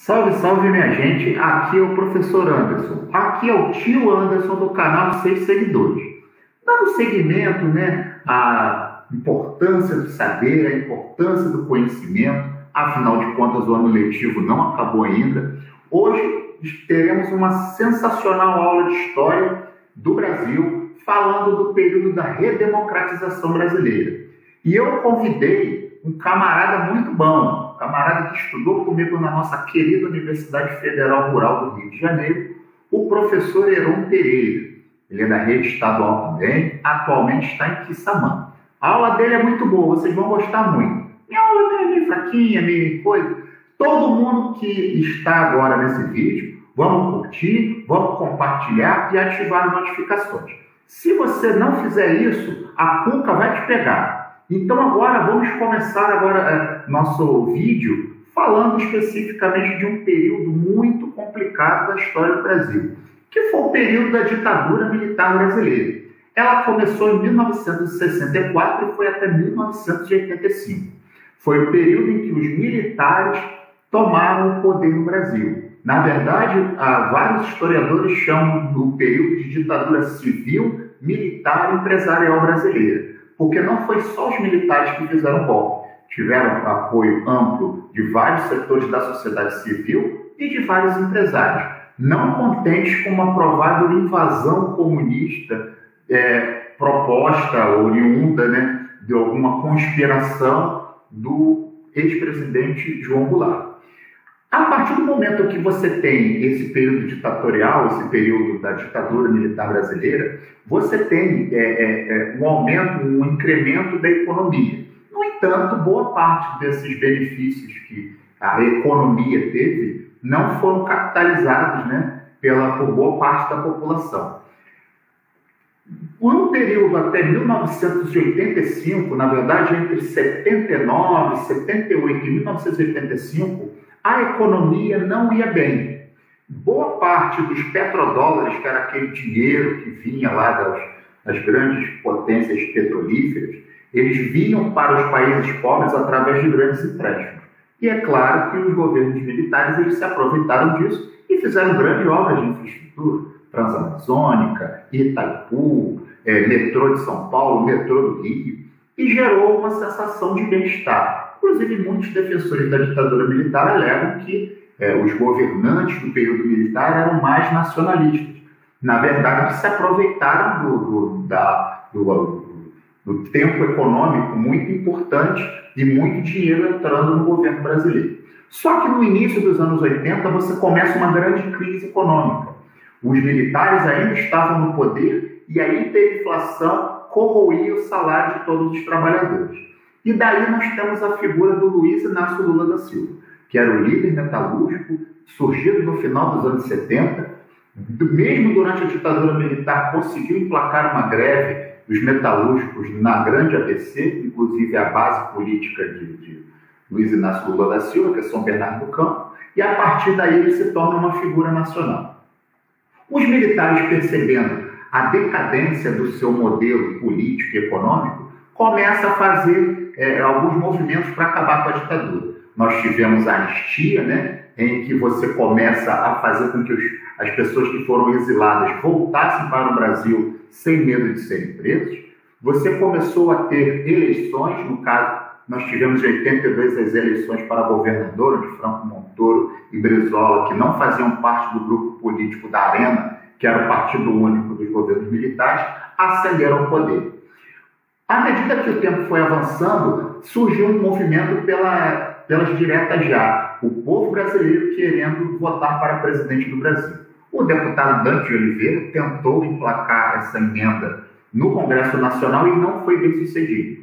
Salve, salve, minha gente! Aqui é o professor Anderson. Aqui é o tio Anderson do canal 6 Seguidores. Dando seguimento, à importância do saber, a importância do conhecimento. Afinal de contas, o ano letivo não acabou ainda. Hoje teremos uma sensacional aula de História do Brasil, falando do período da redemocratização brasileira. E eu convidei um camarada muito bom, um camarada que estudou comigo na nossa querida Universidade Federal Rural do Rio de Janeiro, o professor Heron Pereira. Ele é da rede estadual também, atualmente está em Quissamã. A aula dele é muito boa, vocês vão gostar muito. Minha aula é meio fraquinha, meio coisa. Todo mundo que está agora nesse vídeo, vamos curtir, vamos compartilhar e ativar as notificações. Se você não fizer isso, a cuca vai te pegar. Então agora vamos começar nosso vídeo falando especificamente de um período muito complicado da história do Brasil, que foi o período da ditadura militar brasileira. Ela começou em 1964 e foi até 1985. Foi o período em que os militares tomaram o poder no Brasil. Na verdade, vários historiadores chamam do período de ditadura civil, militar e empresarial brasileira, porque não foi só os militares que fizeram golpe. Tiveram apoio amplo de vários setores da sociedade civil e de vários empresários, não contentes com uma provável invasão comunista proposta, oriunda de alguma conspiração do ex-presidente João Goulart. A partir do momento que você tem esse período ditatorial, esse período da ditadura militar brasileira, você tem um aumento, um incremento da economia. No entanto, boa parte desses benefícios que a economia teve não foram capitalizados por boa parte da população. No período até 1985, na verdade entre 79, 78 e 1985, a economia não ia bem. Boa parte dos petrodólares, que era aquele dinheiro que vinha lá das grandes potências petrolíferas, eles vinham para os países pobres através de grandes empréstimos. E é claro que os governos militares eles se aproveitaram disso e fizeram grandes obras de infraestrutura, Transamazônica, Itaipu, metrô de São Paulo, metrô do Rio, e gerou uma sensação de bem-estar. Inclusive, muitos defensores da ditadura militar alegam que os governantes do período militar eram mais nacionalistas. Na verdade, se aproveitaram do tempo econômico muito importante e muito dinheiro entrando no governo brasileiro. Só que no início dos anos 80, você começa uma grande crise econômica. Os militares ainda estavam no poder e a hiperinflação corroía o salário de todos os trabalhadores. E daí nós temos a figura do Luiz Inácio Lula da Silva, que era o líder metalúrgico, surgido no final dos anos 70, mesmo durante a ditadura militar conseguiu emplacar uma greve dos metalúrgicos na grande ABC, inclusive a base política de Luiz Inácio Lula da Silva, que é São Bernardo do Campo, e a partir daí ele se torna uma figura nacional. Os militares, percebendo a decadência do seu modelo político e econômico, começam a fazer alguns movimentos para acabar com a ditadura. Nós tivemos a anistia, em que você começa a fazer com que as pessoas que foram exiladas voltassem para o Brasil sem medo de serem presos. Você começou a ter eleições, no caso, nós tivemos em 82 as eleições para governador, onde Franco Montoro e Brizola, que não faziam parte do grupo político da Arena, que era o partido único dos governos militares, ascenderam ao poder. À medida que o tempo foi avançando, surgiu um movimento pelas diretas já. O povo brasileiro querendo votar para presidente do Brasil. O deputado Dante de Oliveira tentou emplacar essa emenda no Congresso Nacional e não foi bem sucedido.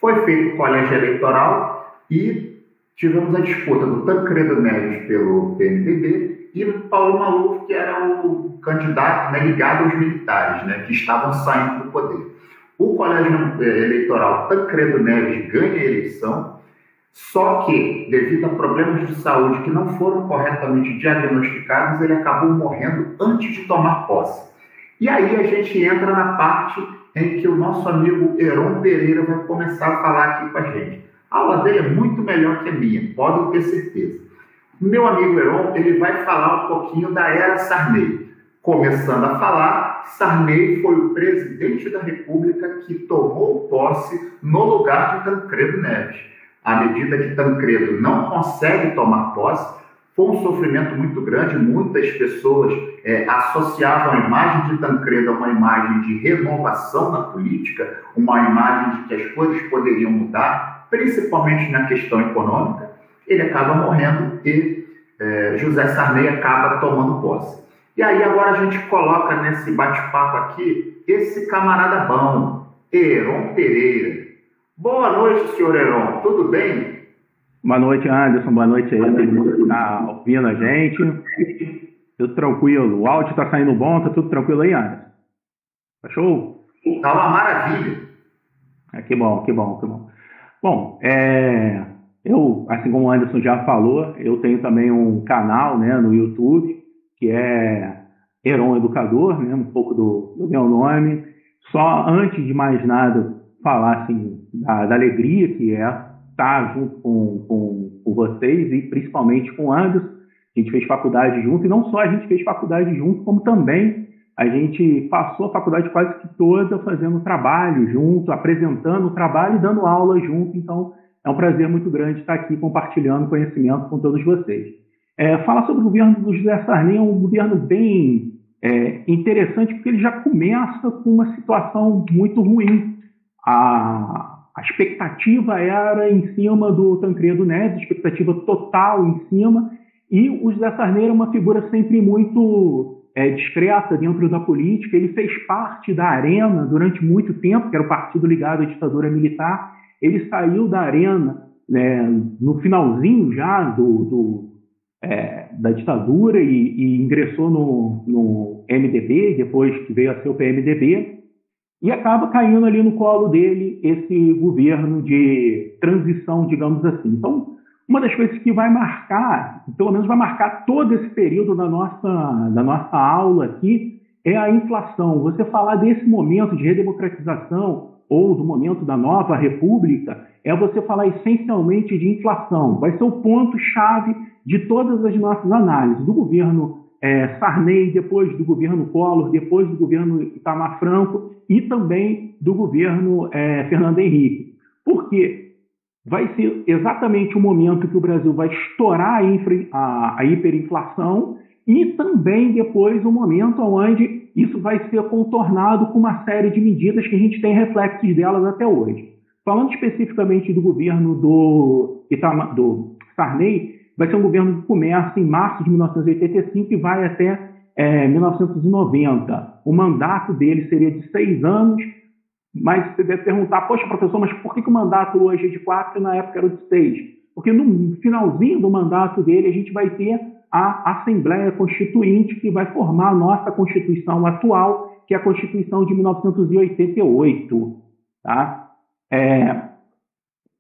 Foi feito o colégio eleitoral e tivemos a disputa do Tancredo Neves pelo PMDB e do Paulo Maluf, que era o candidato ligado aos militares, que estavam saindo do poder. O colégio eleitoral Tancredo Neves ganha a eleição, só que, devido a problemas de saúde que não foram corretamente diagnosticados, ele acabou morrendo antes de tomar posse. E aí a gente entra na parte em que o nosso amigo Heron Pereira vai começar a falar aqui com a gente. A aula dele é muito melhor que a minha, podem ter certeza. Meu amigo Heron, ele vai falar um pouquinho da era Sarney. Começando a falar, Sarney foi o presidente da República que tomou posse no lugar de Tancredo Neves. À medida que Tancredo não consegue tomar posse, foi um sofrimento muito grande. Muitas pessoas associavam a imagem de Tancredo a uma imagem de renovação na política, uma imagem de que as coisas poderiam mudar, principalmente na questão econômica. Ele acaba morrendo e José Sarney acaba tomando posse. E aí agora a gente coloca nesse bate-papo aqui esse camarada bom, Heron Pereira. Boa noite, senhor Heron, tudo bem? Boa noite, Anderson, boa noite aí, todo mundo que está ouvindo a gente. Tudo tranquilo, o áudio está saindo bom, tá tudo tranquilo aí, Anderson? Tá show? Tá uma maravilha. Que bom, que bom, que bom. Bom, eu, assim como o Anderson já falou, eu tenho também um canal, né, no YouTube, que é Heron Educador, né, um pouco do meu nome. Só antes de mais nada, falar assim, da alegria que é estar junto com vocês e principalmente com o Anderson. A gente fez faculdade junto, e não só a gente fez faculdade junto, como também a gente passou a faculdade quase que toda fazendo trabalho junto, apresentando o trabalho e dando aula junto. Então, é um prazer muito grande estar aqui compartilhando conhecimento com todos vocês. Falar sobre o governo do José Sarney é um governo bem interessante, porque ele já começa com uma situação muito ruim. A expectativa era em cima do Tancredo Neves, expectativa total em cima, e o José Sarney era uma figura sempre muito discreta dentro da política. Ele fez parte da Arena durante muito tempo, que era o partido ligado à ditadura militar. Ele saiu da Arena no finalzinho já da ditadura e ingressou no MDB, depois que veio a ser o PMDB, e acaba caindo ali no colo dele esse governo de transição, digamos assim. Então, uma das coisas que vai marcar, pelo menos vai marcar todo esse período da nossa aula aqui, é a inflação. Você falar desse momento de redemocratização ou do momento da nova república, é você falar essencialmente de inflação. Vai ser o ponto-chave de todas as nossas análises, do governo Sarney, depois do governo Collor, depois do governo Itamar Franco e também do governo Fernando Henrique. Por quê? Vai ser exatamente o momento que o Brasil vai estourar a hiperinflação e também depois o momento onde isso vai ser contornado com uma série de medidas que a gente tem reflexos delas até hoje. Falando especificamente do governo do Sarney, vai ser um governo que começa em março de 1985 e vai até 1990. O mandato dele seria de 6 anos, mas você deve perguntar, poxa, professor, mas por que o mandato hoje é de 4 e na época era de 6? Porque no finalzinho do mandato dele a gente vai ter a Assembleia Constituinte, que vai formar a nossa Constituição atual, que é a Constituição de 1988. Tá?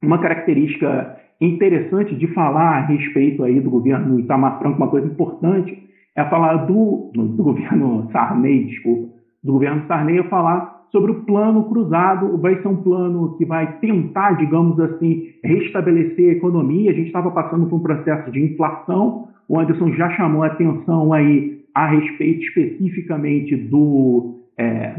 Uma característica interessante de falar a respeito aí do governo Itamar Franco, uma coisa importante, é falar do governo Sarney, do governo Sarney, é falar sobre o plano cruzado. Vai ser um plano que vai tentar, digamos assim, restabelecer a economia. A gente estava passando por um processo de inflação. O Anderson já chamou a atenção aí a respeito especificamente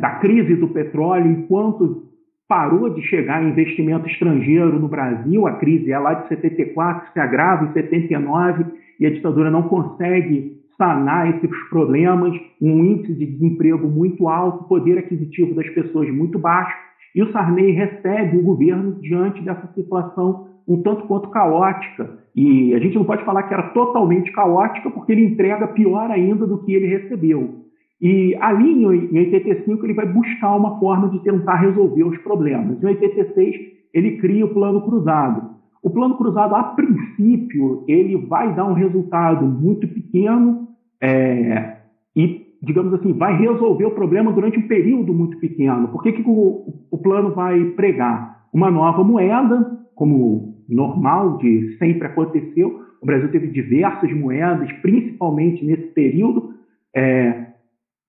da crise do petróleo, enquanto parou de chegar investimento estrangeiro no Brasil. A crise é lá de 74, se agrava em 79 e a ditadura não consegue sanar esses problemas, um índice de desemprego muito alto, poder aquisitivo das pessoas muito baixo, e o Sarney recebe o governo diante dessa situação um tanto quanto caótica. E a gente não pode falar que era totalmente caótica, porque ele entrega pior ainda do que ele recebeu. E ali, em 85, ele vai buscar uma forma de tentar resolver os problemas. Em 86, ele cria o Plano Cruzado. O Plano Cruzado, a princípio, ele vai dar um resultado muito pequeno e, digamos assim, vai resolver o problema durante um período muito pequeno. Por que o plano vai pregar? Uma nova moeda, como normal de sempre aconteceu. O Brasil teve diversas moedas, principalmente nesse período.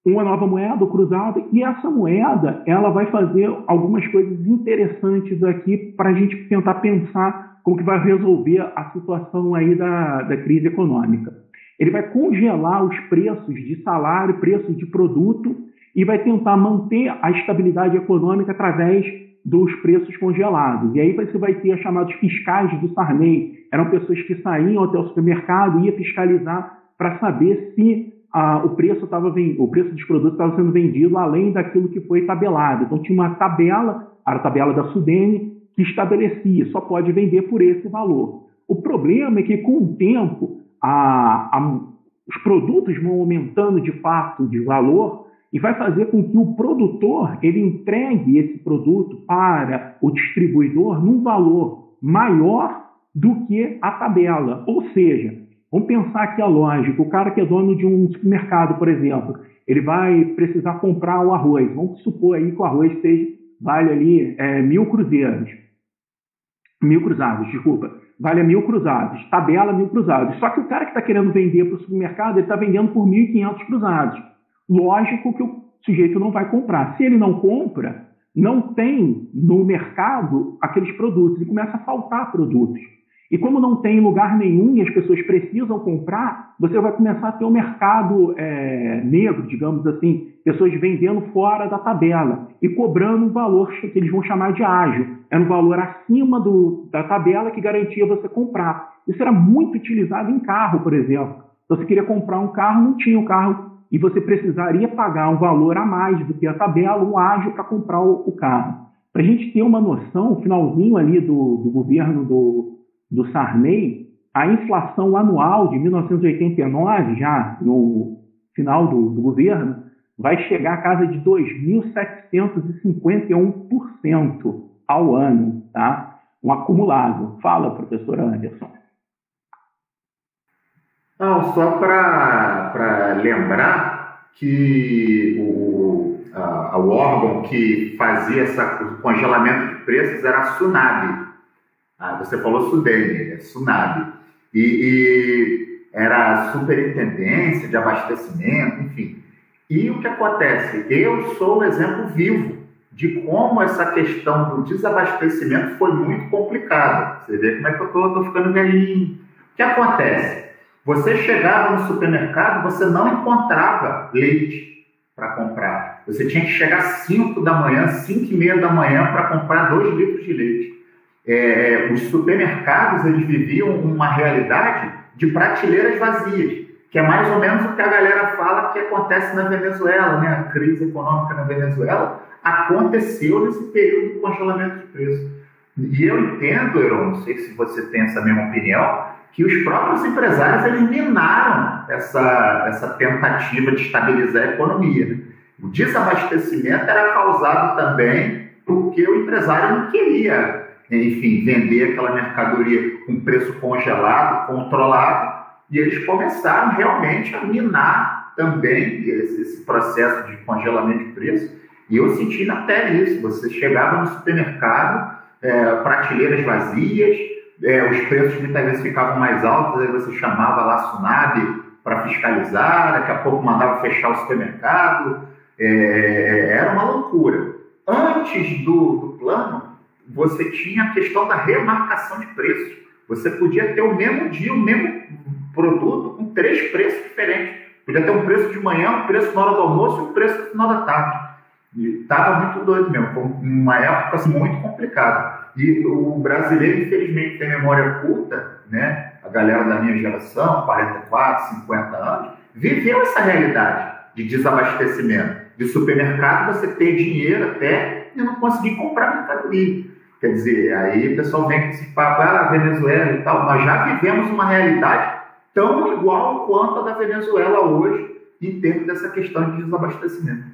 Uma nova moeda, o cruzado, e essa moeda ela vai fazer algumas coisas interessantes aqui para a gente tentar pensar como que vai resolver a situação aí da crise econômica. Ele vai congelar os preços de salário, preços de produto e vai tentar manter a estabilidade econômica através dos preços congelados. E aí você vai ter os chamados fiscais do Sarney. Eram pessoas que saíam até o supermercado e iam fiscalizar para saber se o preço dos produtos estava sendo vendido além daquilo que foi tabelado. Então tinha uma tabela, a tabela da Sudene, que estabelecia, só pode vender por esse valor. O problema é que com o tempo os produtos vão aumentando de fato de valor e vai fazer com que o produtor ele entregue esse produto para o distribuidor num valor maior do que a tabela. Ou seja, vamos pensar aqui a lógica, o cara que é dono de um supermercado, por exemplo, ele vai precisar comprar o arroz. Vamos supor aí que o arroz vale ali 1.000 cruzeiros. 1.000 cruzados, desculpa. Vale 1.000 cruzados, tabela 1.000 cruzados. Só que o cara que está querendo vender para o supermercado, ele está vendendo por 1.500 cruzados. Lógico que o sujeito não vai comprar. Se ele não compra, não tem no mercado aqueles produtos e começa a faltar produtos. E como não tem lugar nenhum e as pessoas precisam comprar, você vai começar a ter um mercado negro, digamos assim, pessoas vendendo fora da tabela e cobrando um valor que eles vão chamar de ágio. Era um valor acima da tabela que garantia você comprar. Isso era muito utilizado em carro, por exemplo. Então, você queria comprar um carro, não tinha um carro e você precisaria pagar um valor a mais do que a tabela, um ágio, para comprar o carro. Para a gente ter uma noção, o finalzinho ali do governo do Sarney, a inflação anual de 1989, já no final do governo, vai chegar a casa de 2.751% ao ano, tá? Um acumulado. Fala, professor Anderson. Não, só para lembrar que o órgão que fazia o congelamento de preços era a SUNAB. Você falou Sudene, é SUNAB. E era a Superintendência de Abastecimento, enfim. E o que acontece? Eu sou o exemplo vivo de como essa questão do desabastecimento foi muito complicada. Você vê como é que eu estou ficando velhinho. O que acontece? Você chegava no supermercado, você não encontrava leite para comprar. Você tinha que chegar às 5 da manhã, 5:30 da manhã, para comprar 2 litros de leite. Os supermercados, eles viviam uma realidade de prateleiras vazias, que é mais ou menos o que a galera fala que acontece na Venezuela, né? A crise econômica na Venezuela aconteceu nesse período do congelamento de preços. E eu entendo, Heron, não sei se você tem essa mesma opinião, que os próprios empresários eles minaram essa tentativa de estabilizar a economia, né? O desabastecimento era causado também porque o empresário não queria, enfim, vender aquela mercadoria com preço congelado, controlado, e eles começaram realmente a minar também esse processo de congelamento de preço. E eu senti na pele isso. Você chegava no supermercado, prateleiras vazias, os preços muitas vezes ficavam mais altos, aí você chamava lá a SUNAB para fiscalizar, daqui a pouco mandava fechar o supermercado. Era uma loucura. Antes do plano, você tinha a questão da remarcação de preços. Você podia ter o mesmo dia, o mesmo produto com 3 preços diferentes. Podia ter um preço de manhã, um preço na hora do almoço e um preço no final da tarde. Estava muito doido mesmo. Foi uma época assim, muito complicada. E o brasileiro, infelizmente, tem memória curta, né? A galera da minha geração, 44, 50 anos, viveu essa realidade de desabastecimento. De supermercado, você ter dinheiro até e não conseguir comprar mercadoria. Quer dizer, aí o pessoal vem com esse papo, Venezuela e tal. Nós já vivemos uma realidade tão igual quanto a da Venezuela hoje, em termos dessa questão de desabastecimento.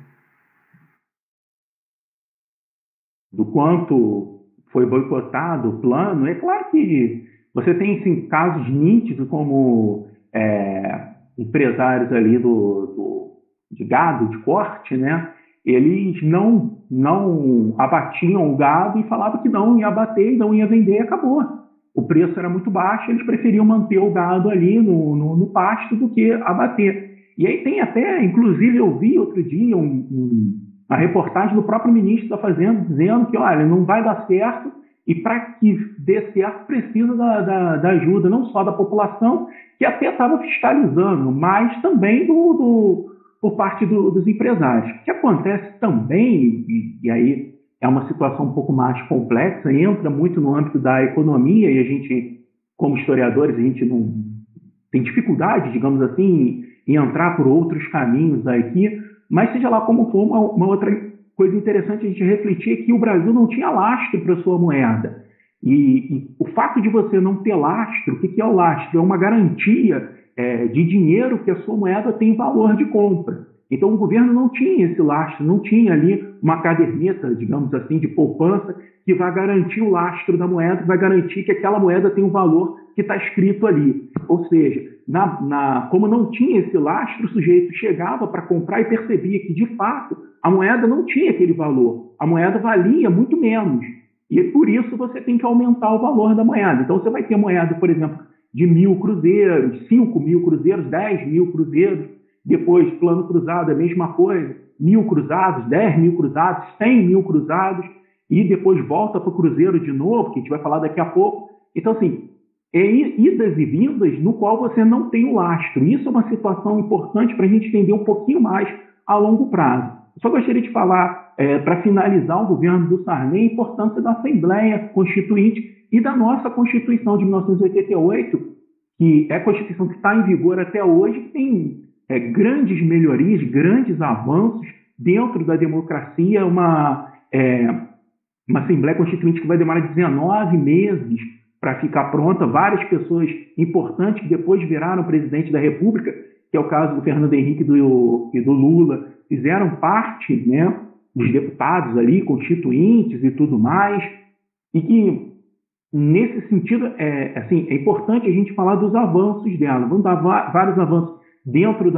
Do quanto foi boicotado o plano, é claro que você tem assim, casos nítidos como empresários ali de gado, de corte, né? Eles não abatiam o gado e falavam que não ia abater e não ia vender e acabou. O preço era muito baixo, eles preferiam manter o gado ali no pasto do que abater. E aí tem até, inclusive eu vi outro dia uma reportagem do próprio ministro da Fazenda dizendo que, olha, não vai dar certo E para que dê certo, precisa da ajuda, não só da população, que até estava fiscalizando, mas também por parte dos empresários. O que acontece também, e aí é uma situação um pouco mais complexa, entra muito no âmbito da economia, e a gente, como historiadores, a gente não tem dificuldade, digamos assim, em entrar por outros caminhos aqui, mas seja lá como for, uma outra coisa interessante a gente refletir é que o Brasil não tinha lastro para sua moeda. E o fato de você não ter lastro, o que é o lastro? É uma garantia de dinheiro que a sua moeda tem valor de compra. Então o governo não tinha esse lastro, não tinha ali uma caderneta, digamos assim, de poupança que vai garantir o lastro da moeda, vai garantir que aquela moeda tem o valor que está escrito ali. Ou seja, como não tinha esse lastro, o sujeito chegava para comprar e percebia que, de fato, a moeda não tinha aquele valor. A moeda valia muito menos. E por isso você tem que aumentar o valor da moeda. Então você vai ter moeda, por exemplo, de 1.000 cruzeiros, 5.000 cruzeiros, 10.000 cruzeiros. Depois, plano cruzado, a mesma coisa. 1.000 cruzados, 10.000 cruzados, 100.000 cruzados. E depois volta para o cruzeiro de novo, que a gente vai falar daqui a pouco. Então, assim, é idas e vindas no qual você não tem o lastro. Isso é uma situação importante para a gente entender um pouquinho mais a longo prazo. Eu só gostaria de falar, para finalizar o governo do Sarney, a importância da Assembleia Constituinte e da nossa Constituição de 1988, que é a Constituição que está em vigor até hoje, que tem grandes melhorias, grandes avanços dentro da democracia, uma Assembleia Constituinte que vai demorar 19 meses para ficar pronta, várias pessoas importantes que depois viraram presidente da República, que é o caso do Fernando Henrique e do Lula, fizeram parte, né, dos deputados ali, constituintes e tudo mais, e que, nesse sentido, é importante a gente falar dos avanços dela. Vamos dar vários avanços dentro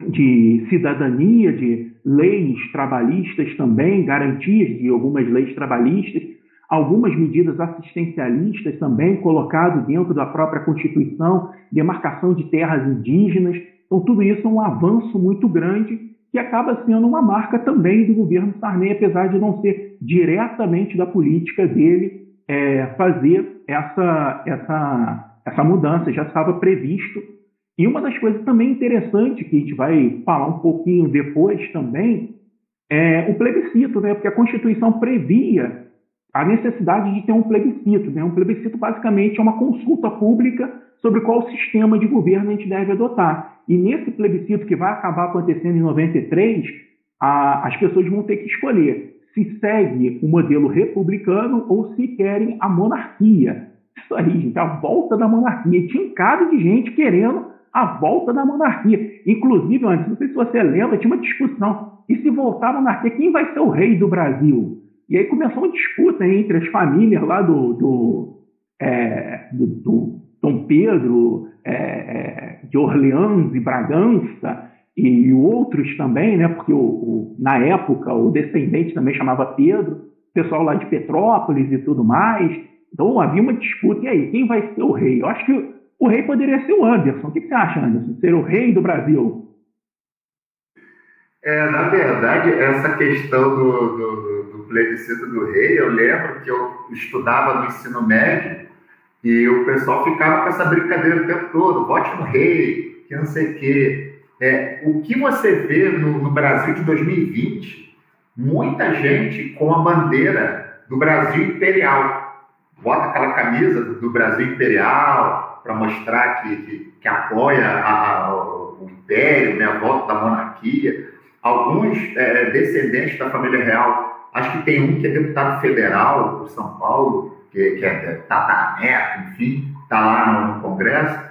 de cidadania, de leis trabalhistas também, garantias de algumas leis trabalhistas, algumas medidas assistencialistas também colocadas dentro da própria Constituição, demarcação de terras indígenas. Então, tudo isso é um avanço muito grande que acaba sendo uma marca também do governo Sarney, apesar de não ser diretamente da política dele fazer essa mudança, já estava previsto. E uma das coisas também interessantes, que a gente vai falar um pouquinho depois também, é o plebiscito, né? Porque a Constituição previa a necessidade de ter um plebiscito, né? Um plebiscito basicamente é uma consulta pública sobre qual sistema de governo a gente deve adotar. E nesse plebiscito que vai acabar acontecendo em 93, as pessoas vão ter que escolher se segue o modelo republicano ou se querem a monarquia. Isso aí, gente, a volta da monarquia. E tinha um bocado de gente querendo a volta da monarquia. Inclusive, antes, não sei se você lembra, tinha uma discussão. E se voltar a monarquia, quem vai ser o rei do Brasil? E aí começou uma disputa entre as famílias lá do Dom Pedro, de Orleans e Bragança, e outros também, né? Porque na época o descendente também chamava Pedro, o pessoal lá de Petrópolis e tudo mais. Então havia uma disputa. E aí, quem vai ser o rei? Eu acho que o rei poderia ser o Anderson. O que você acha, Anderson? Ser o rei do Brasil? Na verdade, essa questão do plebiscito do rei, eu lembro que eu estudava no ensino médio e o pessoal ficava com essa brincadeira o tempo todo, vote no rei, que não sei o quê. O que você vê no Brasil de 2020, muita gente com a bandeira do Brasil imperial, bota aquela camisa do Brasil imperial para mostrar que apoia o império, né, a volta da monarquia. Alguns descendentes da família real, acho que tem um que é deputado federal por São Paulo, que é tataraneto, enfim, está lá no Congresso.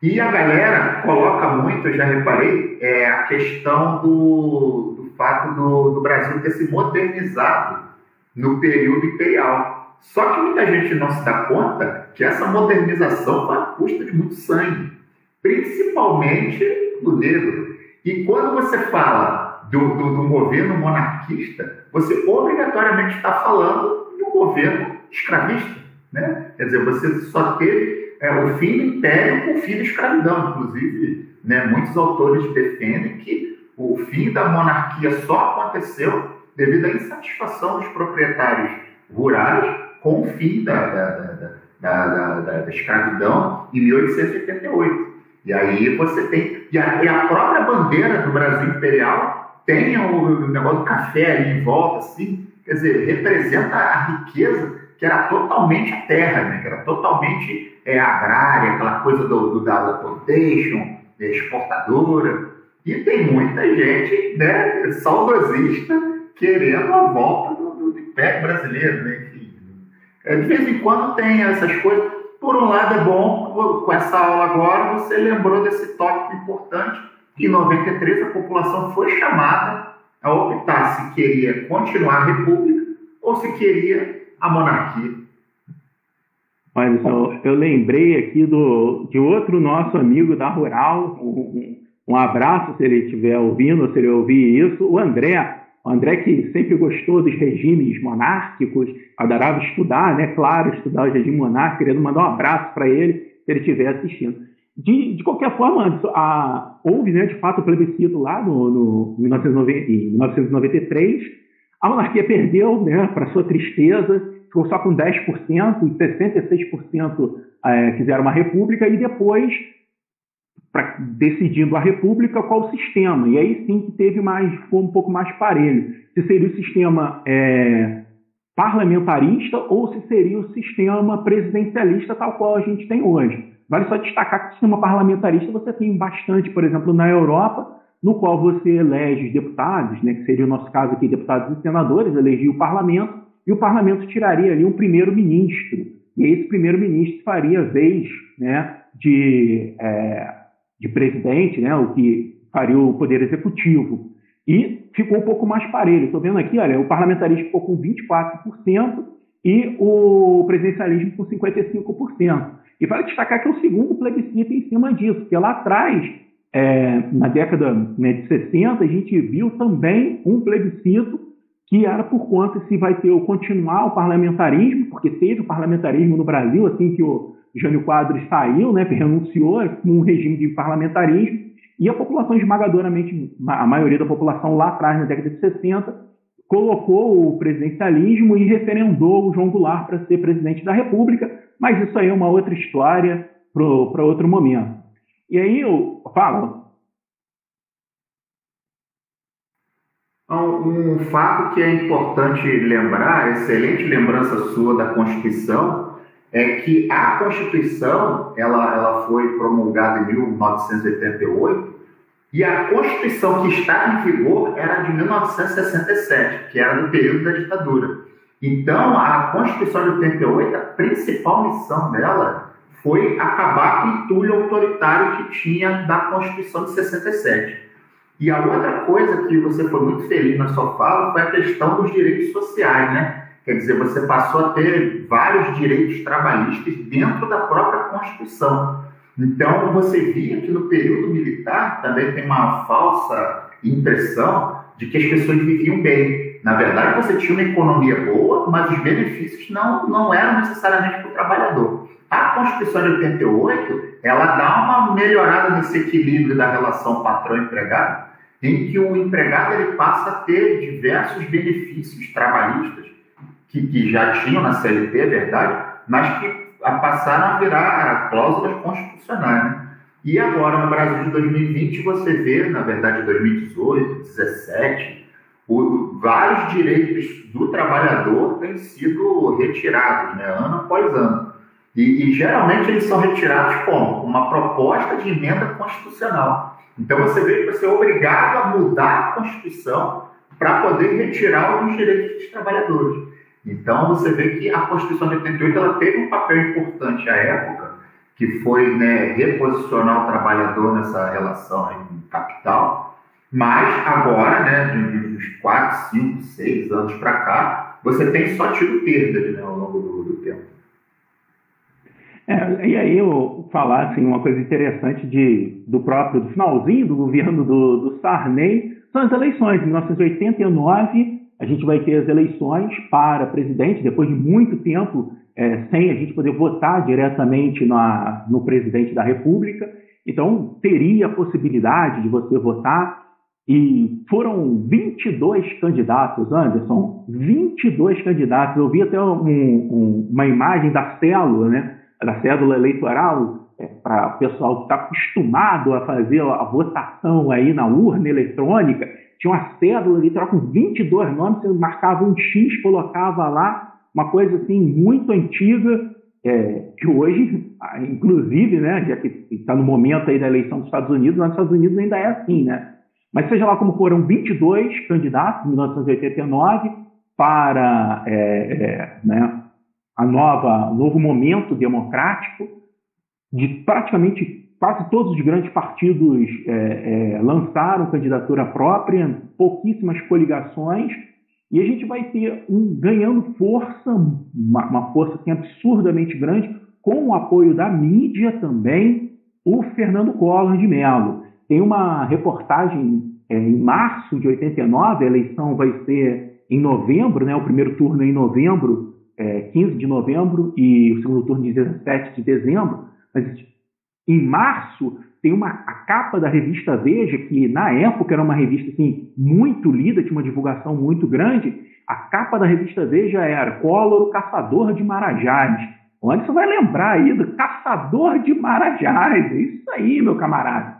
E a galera coloca muito, eu já reparei, a questão do fato do Brasil ter se modernizado no período imperial. Só que muita gente não se dá conta que essa modernização foi à custa de muito sangue, principalmente do negro. E quando você fala do governo monarquista, você obrigatoriamente está falando de um governo escravista, né? Quer dizer, você só teve o fim do império com o fim da escravidão. Inclusive, né, muitos autores defendem que o fim da monarquia só aconteceu devido à insatisfação dos proprietários rurais com o fim da escravidão em 1888. E aí você tem... E a própria bandeira do Brasil Imperial tem o negócio do café ali em volta, assim, quer dizer, representa a riqueza que era totalmente a terra, né? Que era totalmente agrária, aquela coisa da plantation, exportadora. E tem muita gente, né, saudosista querendo a volta do Império Brasileiro, né? De vez em quando tem essas coisas. Por um lado é bom, com essa aula agora, você lembrou desse tópico importante, que em 93 a população foi chamada a optar se queria continuar a república ou se queria a monarquia. Olha só, eu lembrei aqui de outro nosso amigo da Rural, um abraço se ele estiver ouvindo, ou se ele ouvir isso, o André. O André que sempre gostou dos regimes monárquicos, adorava estudar, né? Claro, estudar o regime monárquico, querendo mandar um abraço para ele, se ele estiver assistindo. De qualquer forma, Anderson, houve, né, de fato, o plebiscito lá em 1993, a monarquia perdeu, né, para sua tristeza, ficou só com 10%, e 66% fizeram uma república, e depois, decidindo a república, qual o sistema. E aí sim que ficou um pouco mais parelho. Se seria o sistema parlamentarista ou se seria o sistema presidencialista tal qual a gente tem hoje. Vale só destacar que o sistema parlamentarista você tem bastante, por exemplo, na Europa, no qual você elege os deputados, né, que seria o nosso caso aqui, deputados e senadores, elegia o parlamento, e o parlamento tiraria ali um primeiro-ministro. E esse primeiro-ministro faria vez, né, de presidente, né, o que faria o poder executivo. E ficou um pouco mais parelho. Estou vendo aqui, olha, o parlamentarismo ficou com 24% e o presidencialismo com 55%. E vale destacar que é o segundo plebiscito em cima disso, porque lá atrás, na década, né, de 60, a gente viu também um plebiscito que era por conta se vai continuar o parlamentarismo, porque teve o parlamentarismo no Brasil, assim que o Jânio Quadros saiu, né, renunciou com um regime de parlamentarismo, e a população esmagadoramente, a maioria da população lá atrás, na década de 60, colocou o presidencialismo e referendou o João Goulart para ser presidente da República, mas isso aí é uma outra história para outro momento. E aí eu falo... Um fato que é importante lembrar, excelente lembrança sua da Constituição, é que a Constituição ela foi promulgada em 1988 e a Constituição que está em vigor era de 1967, que era do período da ditadura. Então, a Constituição de 88, a principal missão dela foi acabar com o entulho autoritário que tinha da Constituição de 67. E a outra coisa que você foi muito feliz na sua fala foi a questão dos direitos sociais, né? Quer dizer, você passou a ter vários direitos trabalhistas dentro da própria Constituição. Então, você via que no período militar também tem uma falsa impressão de que as pessoas viviam bem. Na verdade, você tinha uma economia boa, mas os benefícios não eram necessariamente para o trabalhador. A Constituição de 88, ela dá uma melhorada nesse equilíbrio da relação patrão-empregado, em que o empregado ele passa a ter diversos benefícios trabalhistas, que já tinham na CLT, é verdade, mas que passaram a virar cláusulas constitucionais. Né? E agora, no Brasil de 2020, você vê, na verdade, 2018, 2017, vários direitos do trabalhador têm sido retirados, né, ano após ano. E geralmente eles são retirados como uma proposta de emenda constitucional. Então você vê que você é obrigado a mudar a Constituição para poder retirar alguns direitos dos trabalhadores. Então você vê que a Constituição de 88 ela teve um papel importante à época, que foi, né, reposicionar o trabalhador nessa relação aí com o capital, mas agora, né, de uns 4, 5, 6 anos para cá, você tem só tido perdas, né, ao longo do tempo. E aí eu falar assim, uma coisa interessante do finalzinho do governo do Sarney, são as eleições. Em 1989, a gente vai ter as eleições para presidente, depois de muito tempo sem a gente poder votar diretamente no presidente da República. Então, teria a possibilidade de você votar E foram 22 candidatos, Anderson, 22 candidatos. Eu vi até uma imagem da cédula, né, da cédula eleitoral, para o pessoal que está acostumado a fazer a votação aí na urna eletrônica. Tinha uma cédula eleitoral com 22 nomes, você marcava um X, colocava lá, uma coisa assim muito antiga, que hoje, inclusive, né, já que está no momento aí da eleição dos Estados Unidos, lá nos Estados Unidos ainda é assim, né? Mas seja lá como foram 22 candidatos em 1989 para né, o novo momento democrático, de praticamente quase todos os grandes partidos lançaram candidatura própria, pouquíssimas coligações, e a gente vai ter ganhando força, uma força assim, absurdamente grande, com o apoio da mídia também, o Fernando Collor de Mello. Tem uma reportagem em março de 89, a eleição vai ser em novembro, né, o primeiro turno é em novembro, 15 de novembro, e o segundo turno 17 de dezembro, mas em março tem a capa da revista Veja, que na época era uma revista assim, muito lida, tinha uma divulgação muito grande. A capa da revista Veja era Collor, o caçador de marajás. Onde você vai lembrar aí do caçador de marajás? É isso aí, meu camarada.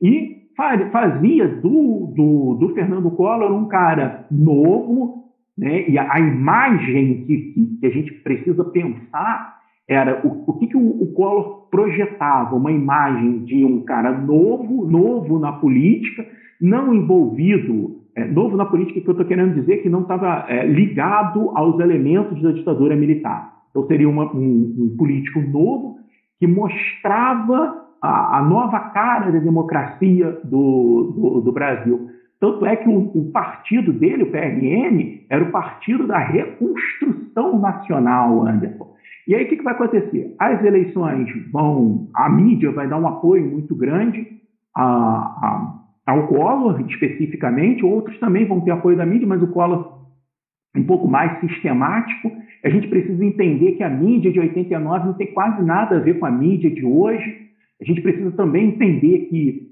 E fazia do Fernando Collor um cara novo, né? E a imagem que a gente precisa pensar era o que o Collor projetava, uma imagem de um cara novo na política, não envolvido, novo na política que eu estou querendo dizer que não estava ligado aos elementos da ditadura militar. Então seria um político novo que mostrava a nova cara da democracia do Brasil. Tanto é que o partido dele, o PRN, era o Partido da Reconstrução Nacional, Anderson. E aí o que vai acontecer? As eleições a mídia vai dar um apoio muito grande ao Collor, especificamente, outros também vão ter apoio da mídia, mas o Collor um pouco mais sistemático. A gente precisa entender que a mídia de 89 não tem quase nada a ver com a mídia de hoje. A gente precisa também entender que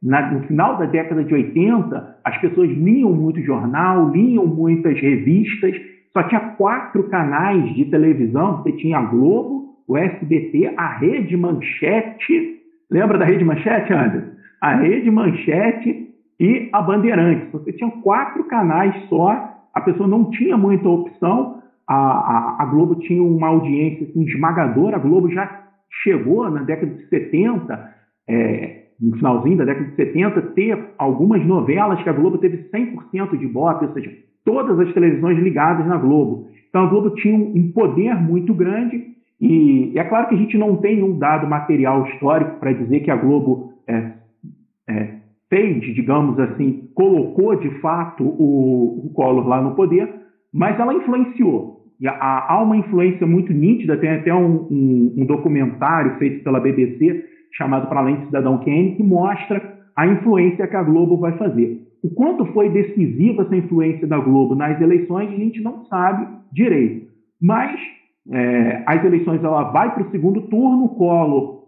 no final da década de 80, as pessoas liam muito jornal, liam muitas revistas, só tinha 4 canais de televisão. Você tinha a Globo, o SBT, a Rede Manchete. Lembra da Rede Manchete, Anderson? A Rede Manchete e a Bandeirantes. Você tinha 4 canais só, a pessoa não tinha muita opção. A Globo tinha uma audiência assim, esmagadora. A Globo já chegou na década de 70, no finalzinho da década de 70, ter algumas novelas que a Globo teve 100% de voto, ou seja, todas as televisões ligadas na Globo. Então a Globo tinha um poder muito grande, e é claro que a gente não tem um dado material histórico para dizer que a Globo fez, digamos assim, colocou de fato o Collor lá no poder, mas ela influenciou. E há uma influência muito nítida, tem até um documentário feito pela BBC chamado Para Além do Cidadão Kane, que mostra a influência que a Globo vai fazer. O quanto foi decisiva essa influência da Globo nas eleições, a gente não sabe direito. Mas as eleições, ela vai para o segundo turno, o Collor,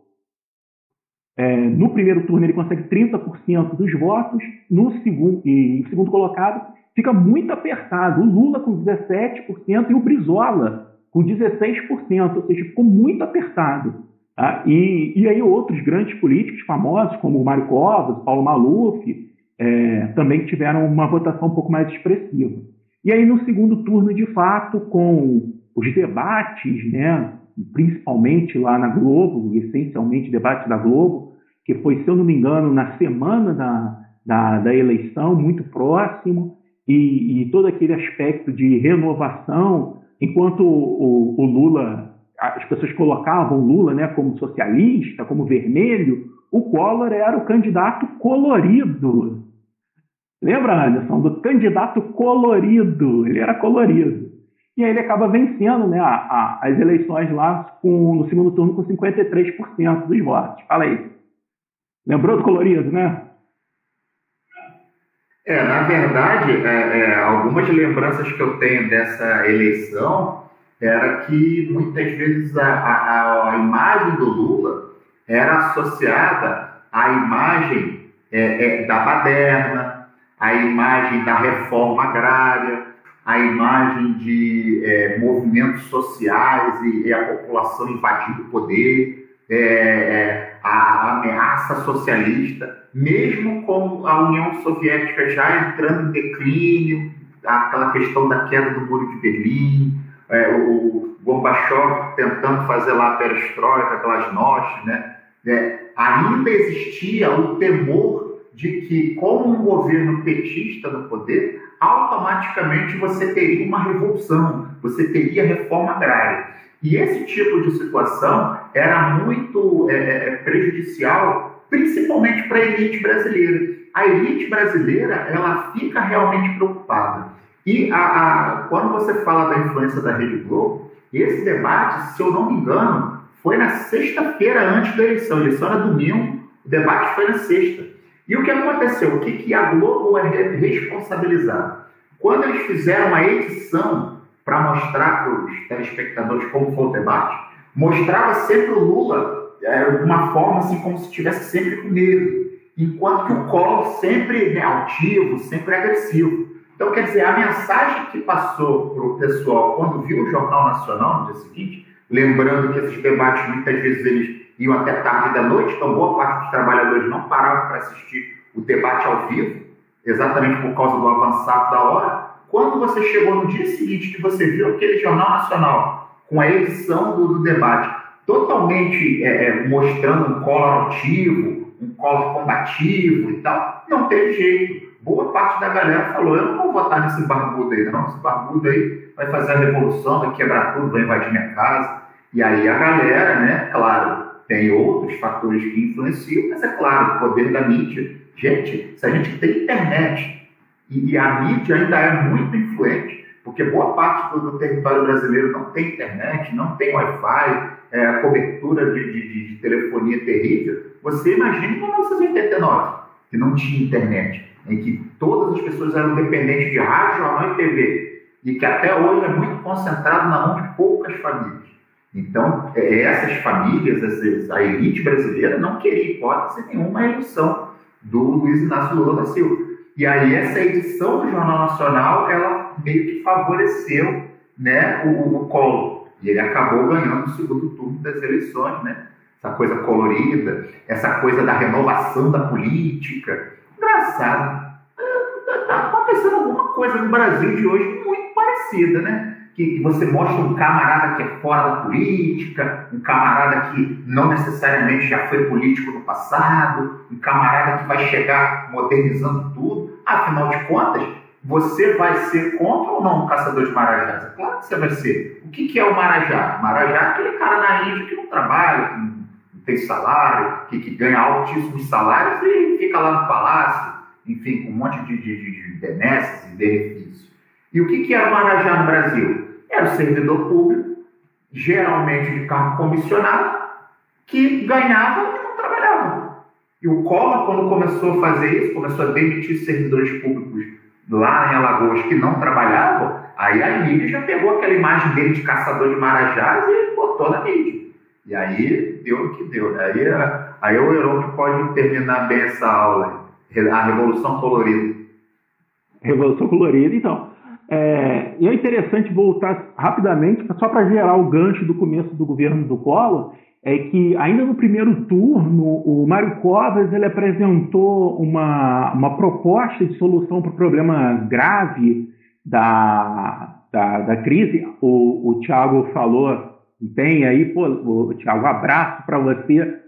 no primeiro turno, ele consegue 30% dos votos, no segundo colocado fica muito apertado. O Lula com 17% e o Brizola com 16%, ou seja, ficou muito apertado. Tá? E aí outros grandes políticos famosos, como o Mário Covas, Paulo Maluf, também tiveram uma votação um pouco mais expressiva. E aí no segundo turno, de fato, com os debates, né, principalmente lá na Globo, essencialmente debates da Globo, que foi, se eu não me engano, na semana da eleição, muito próximo, e todo aquele aspecto de renovação, enquanto o Lula, as pessoas colocavam o Lula, né, como socialista, como vermelho, o Collor era o candidato colorido. Lembra, Anderson, do candidato colorido? Ele era colorido. E aí ele acaba vencendo, né, as eleições lá no segundo turno com 53% dos votos. Fala aí. Lembrou do colorido, né? Na verdade, algumas lembranças que eu tenho dessa eleição era que muitas vezes a imagem do Lula era associada à imagem da baderna, a imagem da reforma agrária, a imagem de movimentos sociais e a população invadindo o poder, a ameaça socialista, mesmo com a União Soviética já entrando em declínio, aquela questão da queda do Muro de Berlim, o Gorbachev tentando fazer lá a perestroika, aquelas noches, né? Ainda existia o temor de que, com um governo petista no poder, automaticamente você teria uma revolução, você teria reforma agrária. E esse tipo de situação era muito prejudicial, principalmente para a elite brasileira. A elite brasileira, ela fica realmente preocupada. E quando você fala da influência da Rede Globo, esse debate, se eu não me engano, foi na sexta-feira antes da eleição. A eleição era domingo, o debate foi na sexta. E o que aconteceu? O que a Globo é responsabilizada? Quando eles fizeram uma edição para mostrar para os telespectadores como foi o debate, mostrava sempre o Lula de uma forma assim, como se estivesse sempre com medo, enquanto que o Collor sempre altivo, sempre agressivo. Então, quer dizer, a mensagem que passou para o pessoal quando viu o Jornal Nacional no dia seguinte, lembrando que esses debates muitas vezes eles iam até tarde da noite, então boa parte dos trabalhadores não paravam para assistir o debate ao vivo, exatamente por causa do avançado da hora. Quando você chegou no dia seguinte que você viu aquele Jornal Nacional com a edição do debate totalmente mostrando um Collor altivo, um Collor combativo e tal, não teve jeito. Boa parte da galera falou, eu não vou votar nesse barbudo aí não, esse barbudo aí vai fazer a revolução, vai quebrar tudo, vai invadir minha casa. E aí a galera, né, claro, tem outros fatores que influenciam, mas é claro, o poder da mídia. Gente, se a gente tem internet e a mídia ainda é muito influente, porque boa parte do território brasileiro não tem internet, não tem Wi-Fi, a cobertura de telefonia terrível, você imagina em 1989, que não tinha internet, em que todas as pessoas eram dependentes de rádio, jornal e TV, e que até hoje é muito concentrado na mão de poucas famílias. Então, essas famílias, a elite brasileira, não queria hipótese nenhuma a eleição do Luiz Inácio Lula da Silva. E aí, essa edição do Jornal Nacional, ela meio que favoreceu, né, o Collor. E ele acabou ganhando o segundo turno das eleições, né? Essa coisa colorida, essa coisa da renovação da política. Engraçado. Está acontecendo alguma coisa no Brasil de hoje muito parecida, né? Que você mostra um camarada que é fora da política, um camarada que não necessariamente já foi político no passado, um camarada que vai chegar modernizando tudo. Afinal de contas, você vai ser contra ou não o caçador de marajás? É claro que você vai ser. O que é o marajá? O marajá é aquele cara na Índia que não trabalha, que não tem salário, que ganha altíssimos salários e fica lá no palácio, enfim, com um monte de benesses e benefícios. E o que era o marajá no Brasil? Era o servidor público, geralmente de cargo comissionado, que ganhava e não trabalhava. E o Collor, quando começou a fazer isso, começou a demitir servidores públicos lá em Alagoas que não trabalhavam, aí a mídia já pegou aquela imagem dele de caçador de marajás e botou na mídia. E aí deu o que deu. Aí o Heron que pode terminar bem essa aula, a Revolução Colorida. Revolução Colorida, então. E é interessante voltar rapidamente, só para gerar o gancho do começo do governo do Collor, é que ainda no primeiro turno, o Mário Covas ele apresentou uma proposta de solução para o problema grave da crise. O Thiago falou, tem aí, o Thiago, abraço para você,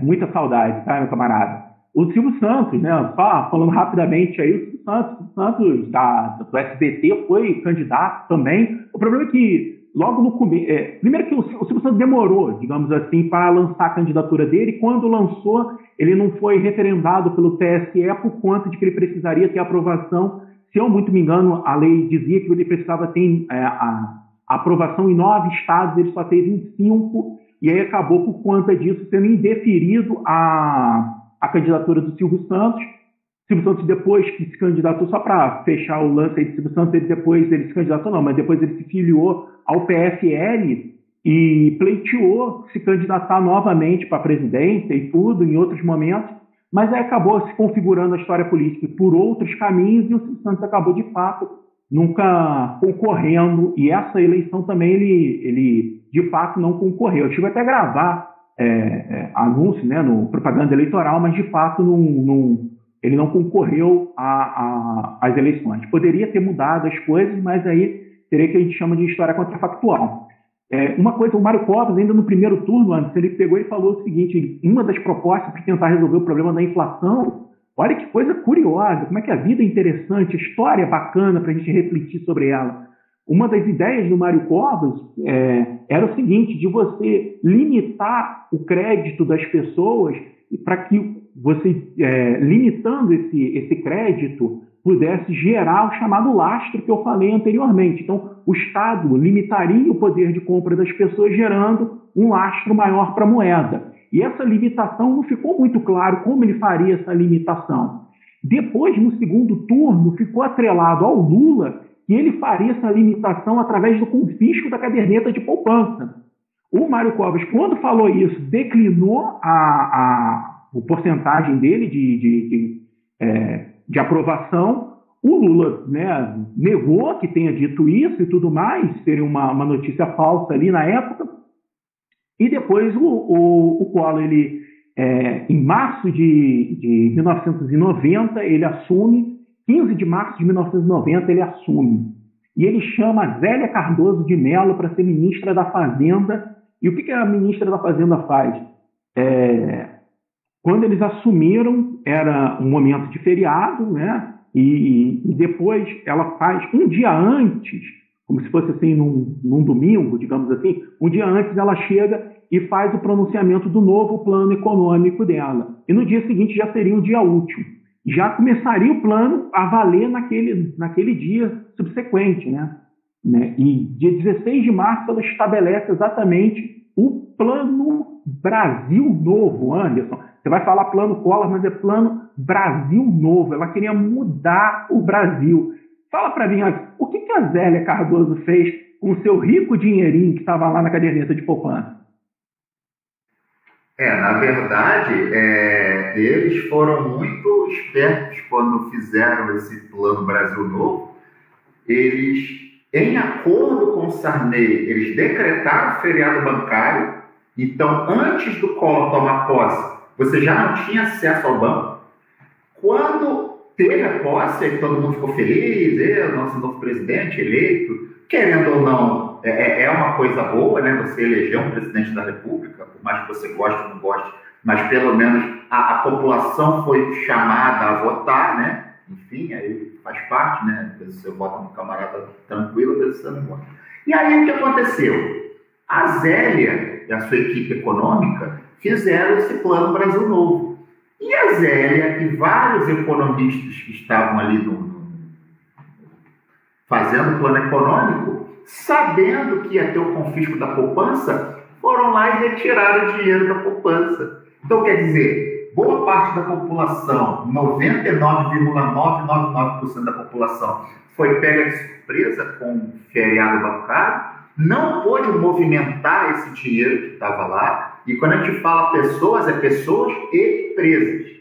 muita saudade, tá, meu camarada? O Silvio Santos, né, só falando rapidamente aí, o Silvio Santos do SBT foi candidato também. O problema é que logo no começo, primeiro que o Silvio Santos demorou, digamos assim, para lançar a candidatura dele, e quando lançou, ele não foi referendado pelo TSE por conta de que ele precisaria ter aprovação. Se eu muito me engano, a lei dizia que ele precisava ter a aprovação em 9 estados, ele só teve em 5, e aí acabou por conta disso sendo indeferido a candidatura do Silvio Santos. Silvio Santos, depois que se candidatou, só para fechar o lance aí de Silvio Santos, ele se candidatou não, mas depois ele se filiou ao PFL e pleiteou se candidatar novamente para a presidência e tudo, em outros momentos, mas aí acabou se configurando a história política por outros caminhos e o Silvio Santos acabou, de fato, nunca concorrendo, e essa eleição também ele de fato não concorreu. Eu tive até a gravar anúncio, né, no propaganda eleitoral, mas de fato ele não concorreu às eleições. Poderia ter mudado as coisas, mas aí teria que a gente chama de história contrafactual. Uma coisa, o Mário Covas, ainda no primeiro turno, antes, ele pegou e falou o seguinte: uma das propostas para tentar resolver o problema da inflação, olha que coisa curiosa, como é que a vida é interessante, a história é bacana para a gente refletir sobre ela. Uma das ideias do Mário Covas era o seguinte, de você limitar o crédito das pessoas para que você, limitando esse crédito, pudesse gerar o chamado lastro que eu falei anteriormente. Então, o Estado limitaria o poder de compra das pessoas, gerando um lastro maior para a moeda. E essa limitação não ficou muito claro como ele faria essa limitação. Depois, no segundo turno, ficou atrelado ao Lula que ele faria essa limitação através do confisco da caderneta de poupança. O Mário Covas, quando falou isso, declinou a porcentagem dele de aprovação. O Lula, né, negou que tenha dito isso e tudo mais, seria uma notícia falsa ali na época. E depois o Collor, em março de 1990, ele assume, 15 de março de 1990, ele assume. E ele chama a Zélia Cardoso de Mello para ser ministra da Fazenda. E o que a ministra da Fazenda faz? Quando eles assumiram, era um momento de feriado, né? E depois ela faz, um dia antes, como se fosse assim num domingo, digamos assim, um dia antes ela chega e faz o pronunciamento do novo plano econômico dela. E no dia seguinte já seria um dia útil. Já começaria o plano a valer naquele dia subsequente, né? E dia 16 de março ela estabelece exatamente o Plano Brasil Novo, Anderson. Você vai falar Plano Collor, mas é Plano Brasil Novo. Ela queria mudar o Brasil. Fala para mim, o que a Zélia Cardoso fez com o seu rico dinheirinho que estava lá na caderneta de poupança? Na verdade, eles foram muito espertos quando fizeram esse Plano Brasil Novo. Eles, em acordo com o Sarney, eles decretaram o feriado bancário. Então, antes do Collor tomar posse, você já não tinha acesso ao banco. Quando teve a posse, aí todo mundo ficou feliz, nosso novo presidente eleito, querendo ou não, é uma coisa boa, né? Você eleger um presidente da República, por mais que você goste ou não goste, mas pelo menos a população foi chamada a votar, né? Enfim, aí faz parte, né? Às vezes você vota no camarada tranquilo, às vezes você não vota. E aí o que aconteceu? A Zélia e a sua equipe econômica fizeram esse Plano Brasil Novo. E a Zélia e vários economistas que estavam ali fazendo o plano econômico, sabendo que ia ter o confisco da poupança, foram lá e retiraram o dinheiro da poupança. Então, quer dizer, boa parte da população, 99,999% da população, foi pega de surpresa com o feriado bancário, não pôde movimentar esse dinheiro que estava lá. E quando a gente fala pessoas, é pessoas e empresas.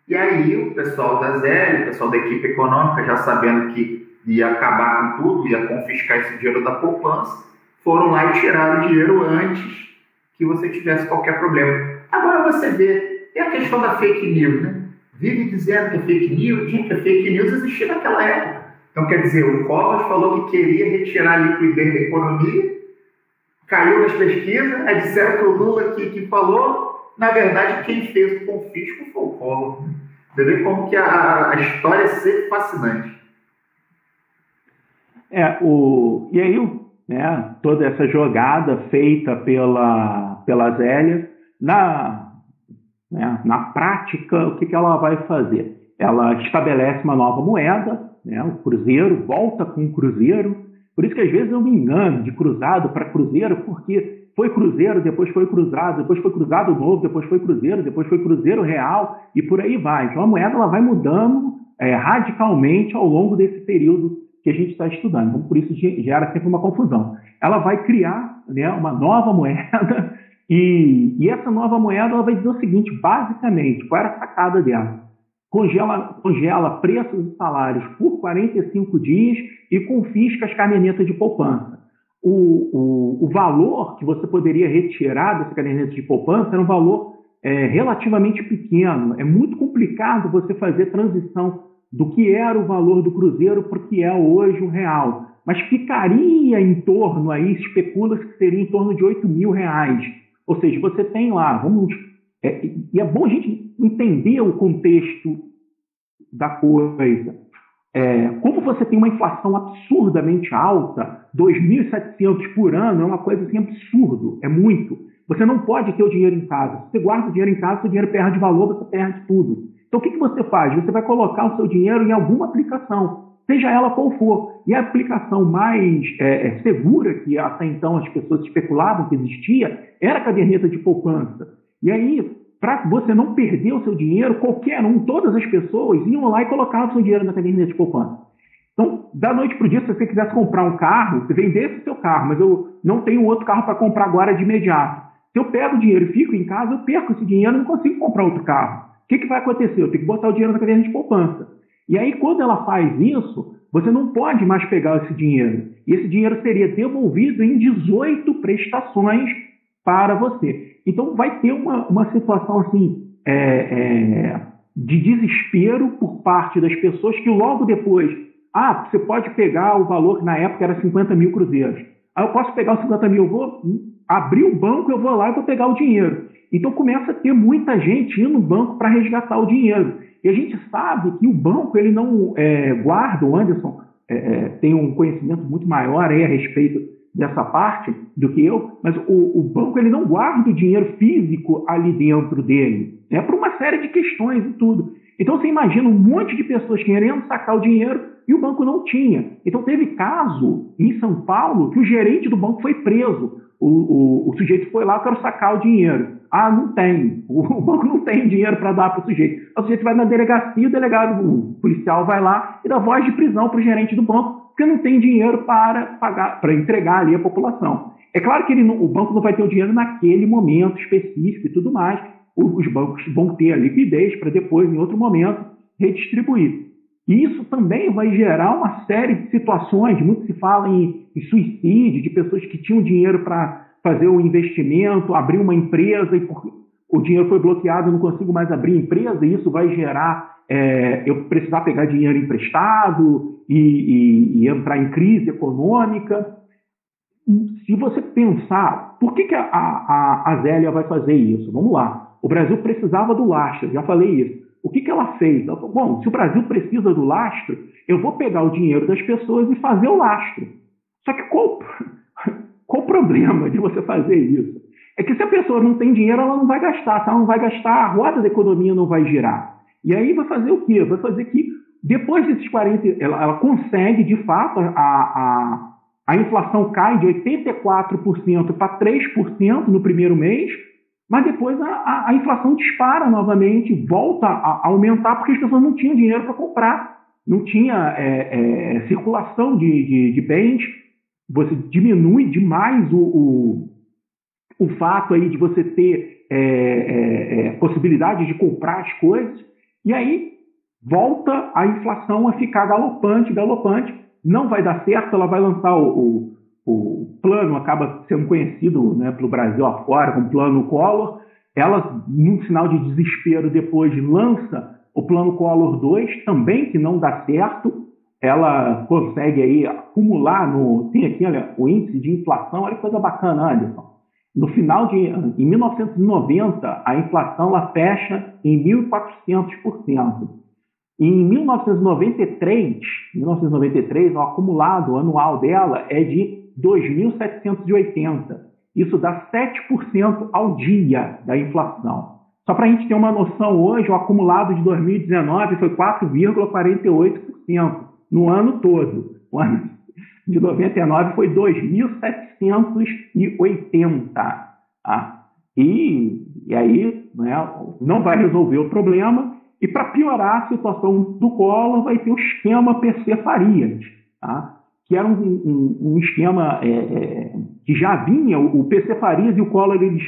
E aí o pessoal da Zélia, o pessoal da equipe econômica, já sabendo que ia acabar com tudo, ia confiscar esse dinheiro da poupança, foram lá e tiraram o dinheiro antes que você tivesse qualquer problema. Agora você vê, é a questão da fake news, né? Vive dizendo que é fake news, gente, a fake news existia naquela época. Então, quer dizer, o Collor falou que queria retirar a liquidez da economia, caiu nas pesquisas, aí disseram que o Lula que falou, na verdade, quem fez o confisco foi o Collor. Você vê como que a história é sempre fascinante. E aí, né, toda essa jogada feita pela Zélia, na prática, o que ela vai fazer? Ela estabelece uma nova moeda, né, o cruzeiro, volta com o cruzeiro. Por isso que às vezes eu me engano de cruzado para cruzeiro, porque foi cruzeiro, depois foi cruzado, depois foi cruzado novo, depois foi cruzeiro, depois foi cruzeiro real e por aí vai. Então a moeda ela vai mudando radicalmente ao longo desse período que a gente está estudando. Então por isso gera sempre uma confusão. Ela vai criar, né, uma nova moeda E essa nova moeda ela vai dizer o seguinte, basicamente, qual era a sacada dela? Congela preços e salários por 45 dias e confisca as cadernetas de poupança. O valor que você poderia retirar dessa caderneta de poupança era um valor relativamente pequeno. É muito complicado você fazer transição do que era o valor do cruzeiro para o que é hoje o real. Mas ficaria em torno, aí especula-se que seria em torno de R$8.000. Ou seja, você tem lá, e é bom a gente entender o contexto da coisa. Como você tem uma inflação absurdamente alta, 2.700 por ano é uma coisa assim absurdo, é muito. Você não pode ter o dinheiro em casa. Se você guarda o dinheiro em casa, seu dinheiro perde valor, você perde tudo. Então o que você faz? Você vai colocar o seu dinheiro em alguma aplicação, seja ela qual for. E a aplicação mais segura que até então as pessoas especulavam que existia era a caderneta de poupança. E aí, para você não perder o seu dinheiro, todas as pessoas iam lá e colocavam o seu dinheiro na caderneta de poupança. Então, da noite para o dia, se você quisesse comprar um carro, você vendesse o seu carro, mas eu não tenho outro carro para comprar agora de imediato. Se eu pego o dinheiro e fico em casa, eu perco esse dinheiro e não consigo comprar outro carro. O que vai acontecer? Eu tenho que botar o dinheiro na caderneta de poupança. E aí, quando ela faz isso, você não pode mais pegar esse dinheiro. E esse dinheiro seria devolvido em 18 prestações para você. Então, vai ter uma situação assim, de desespero por parte das pessoas que logo depois, você pode pegar o valor que na época era 50 mil cruzeiros. Aí eu posso pegar os 50 mil, eu vou abrir o banco, eu vou lá e vou pegar o dinheiro. Então começa a ter muita gente indo no banco para resgatar o dinheiro. E a gente sabe que o banco ele não guarda, o Anderson tem um conhecimento muito maior aí a respeito dessa parte do que eu, mas o banco ele não guarda o dinheiro físico ali dentro dele, por uma série de questões e tudo. Então você imagina um monte de pessoas querendo sacar o dinheiro e o banco não tinha. Então teve caso em São Paulo que o gerente do banco foi preso. O sujeito foi lá, eu quero sacar o dinheiro. Não tem. O banco não tem dinheiro para dar para o sujeito. O sujeito vai na delegacia, o delegado, o policial vai lá e dá voz de prisão para o gerente do banco, porque não tem dinheiro para pagar, para entregar ali a população. É claro que o banco não vai ter o dinheiro naquele momento específico e tudo mais. Os bancos vão ter a liquidez para depois, em outro momento, redistribuir. E isso também vai gerar uma série de situações, muito se fala em suicídio, de pessoas que tinham dinheiro para fazer um investimento, abrir uma empresa e o dinheiro foi bloqueado, eu não consigo mais abrir empresa, e isso vai gerar eu precisar pegar dinheiro emprestado e entrar em crise econômica. Se você pensar, por que a Zélia vai fazer isso? Vamos lá. O Brasil precisava do lastro, já falei isso. O que ela fez? Ela falou, bom, se o Brasil precisa do lastro, eu vou pegar o dinheiro das pessoas e fazer o lastro. Só que qual o problema de você fazer isso? É que se a pessoa não tem dinheiro, ela não vai gastar. Se ela não vai gastar, a roda da economia não vai girar. E aí vai fazer o quê? Vai fazer que, depois desses 40, ela consegue, de fato, a inflação cai de 84% para 3% no primeiro mês, mas depois a inflação dispara novamente, volta a aumentar, porque as pessoas não tinham dinheiro para comprar, não tinha circulação de bens, você diminui demais o fato aí de você ter possibilidade de comprar as coisas, e aí volta a inflação a ficar galopante, não vai dar certo, ela vai lançar o plano, acaba sendo conhecido pelo Brasil afora como Plano Collor. Ela, num sinal de desespero, depois lança o Plano Collor 2, também que não dá certo. Ela consegue aí acumular, tem aqui, olha, o índice de inflação, olha que coisa bacana, Anderson. Em 1990, a inflação ela fecha em 1.400%. Em 1993, o acumulado anual dela é de 2.780. Isso dá 7% ao dia da inflação. Só para a gente ter uma noção, hoje o acumulado de 2019 foi 4,48% no ano todo. O ano de 99 foi 2.780. Tá? E aí não vai resolver o problema. E para piorar a situação do Collor, vai ter o esquema PC Farias, tá? Que era um esquema que já vinha, o PC Farias e o Collor, eles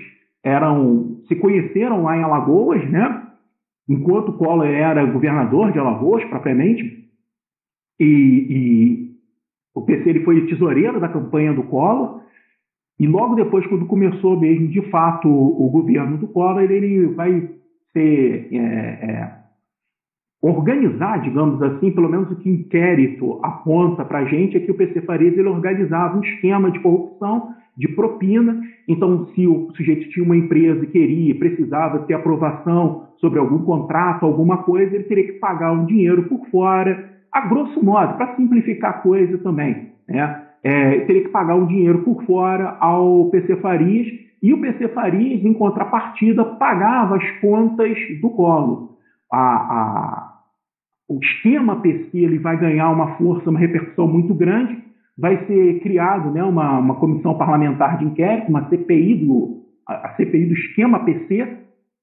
se conheceram lá em Alagoas, né? Enquanto o Collor era governador de Alagoas, propriamente, e o PC ele foi tesoureiro da campanha do Collor, e logo depois, quando começou mesmo, de fato, o governo do Collor, ele vai ser organizar, digamos assim, pelo menos o que o inquérito aponta para a gente, é que o PC Farias ele organizava um esquema de corrupção, de propina. Então, se o sujeito tinha uma empresa e precisava ter aprovação sobre algum contrato, alguma coisa, ele teria que pagar um dinheiro por fora, a grosso modo, para simplificar a coisa também, né? Teria que pagar um dinheiro por fora ao PC Farias, e o PC Farias, em contrapartida, pagava as contas do Collor. O esquema PC ele vai ganhar uma força, uma repercussão muito grande. Vai ser criado, né, uma comissão parlamentar de inquérito, uma CPI a CPI do esquema PC,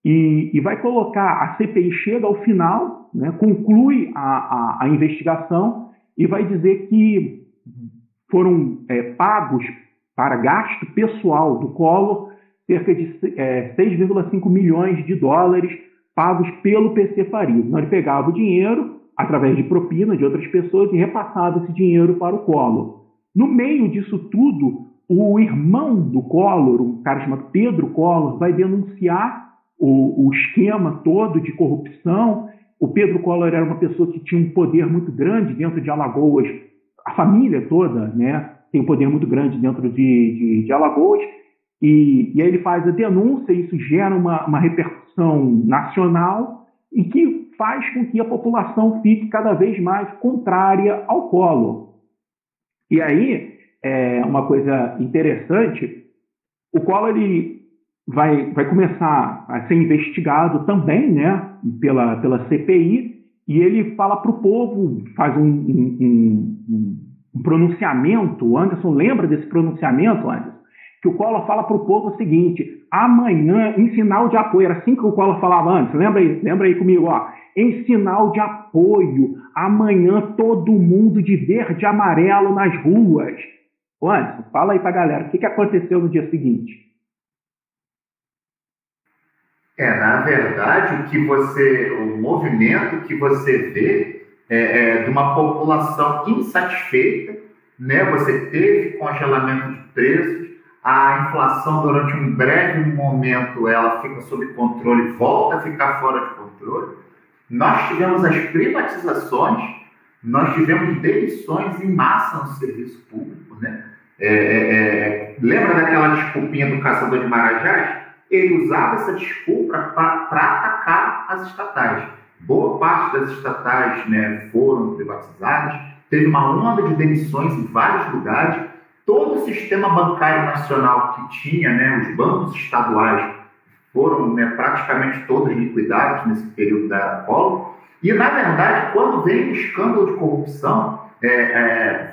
e vai colocar, a CPI chega ao final, né, conclui a investigação e vai dizer que foram pagos para gasto pessoal do Collor cerca de 6,5 milhões de dólares pagos pelo PC Farias. Então, ele pegava o dinheiro através de propina de outras pessoas e repassava esse dinheiro para o Collor. No meio disso tudo, o irmão do Collor, um cara chamado Pedro Collor, vai denunciar o esquema todo de corrupção. O Pedro Collor era uma pessoa que tinha um poder muito grande dentro de Alagoas. A família toda, né, tem um poder muito grande dentro de Alagoas. E aí ele faz a denúncia, e isso gera uma repercussão nacional e que faz com que a população fique cada vez mais contrária ao Collor. E aí, uma coisa interessante, o Collor ele vai começar a ser investigado também, né, pela CPI, e ele fala para o povo, faz um pronunciamento. O Anderson lembra desse pronunciamento, Anderson? Que o Collor fala para o povo o seguinte: amanhã, em sinal de apoio, era assim que o Collor falava antes, lembra aí comigo, ó, em sinal de apoio, amanhã todo mundo de verde e amarelo nas ruas. Ô Anderson, fala aí para a galera, o que aconteceu no dia seguinte? Na verdade, o movimento que você vê é de uma população insatisfeita, né? Você teve congelamento de preços, a inflação durante um breve momento ela fica sob controle, volta a ficar fora de controle. Nós tivemos as privatizações, nós tivemos demissões em massa no serviço público, né? Lembra daquela desculpinha do caçador de Marajás? Ele usava essa desculpa para atacar as estatais. Boa parte das estatais, né, foram privatizadas, teve uma onda de demissões em vários lugares. Todo o sistema bancário nacional que tinha, né, os bancos estaduais, foram, né, praticamente todos liquidados nesse período da Collor. E, na verdade, quando vem o escândalo de corrupção,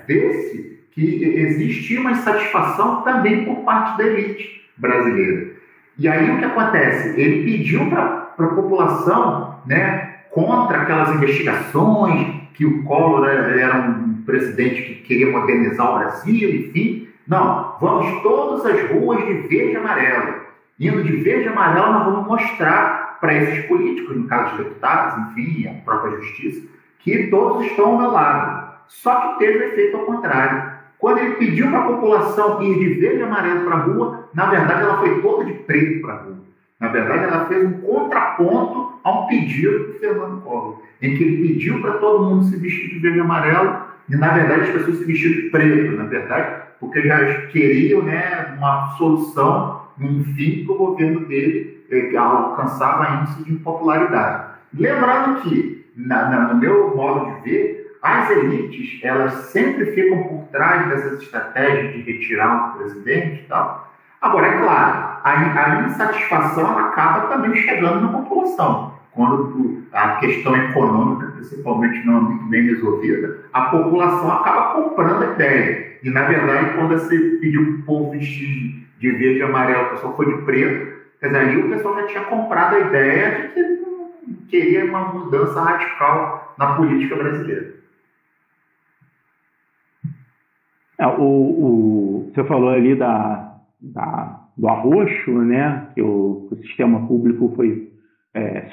vê-se que existia uma insatisfação também por parte da elite brasileira. E aí o que acontece? Ele pediu para a população, né, contra aquelas investigações, que o Collor era um presidente que queria modernizar o Brasil, enfim. Não, vamos todas as ruas de verde e amarelo. Indo de verde e amarelo, nós vamos mostrar para esses políticos, no caso de deputados, enfim, a própria justiça, que todos estão ao meu lado. Só que teve o efeito ao contrário. Quando ele pediu para a população ir de verde e amarelo para a rua, na verdade ela foi toda de preto para a rua. Na verdade, ela fez um contraponto a um pedido do Fernando Collor, em que ele pediu para todo mundo se vestir de verde e amarelo, e na verdade as pessoas se vestiram de preto, na verdade, porque já queriam, né, uma solução, um fim para o governo dele, que alcançava índice de impopularidade. Lembrando que, no meu modo de ver, as elites, elas sempre ficam por trás dessas estratégias de retirar o presidente e tal. Agora, é claro, a insatisfação ela acaba também chegando na população. Quando a questão econômica, principalmente, não é muito bem resolvida, a população acaba comprando a ideia. E, na verdade, quando você pediu para o povo vestir de verde e amarelo, o pessoal foi de preto, quer dizer, ali o pessoal já tinha comprado a ideia de que queria uma mudança radical na política brasileira. Você falou ali do arroxo, né, que o sistema público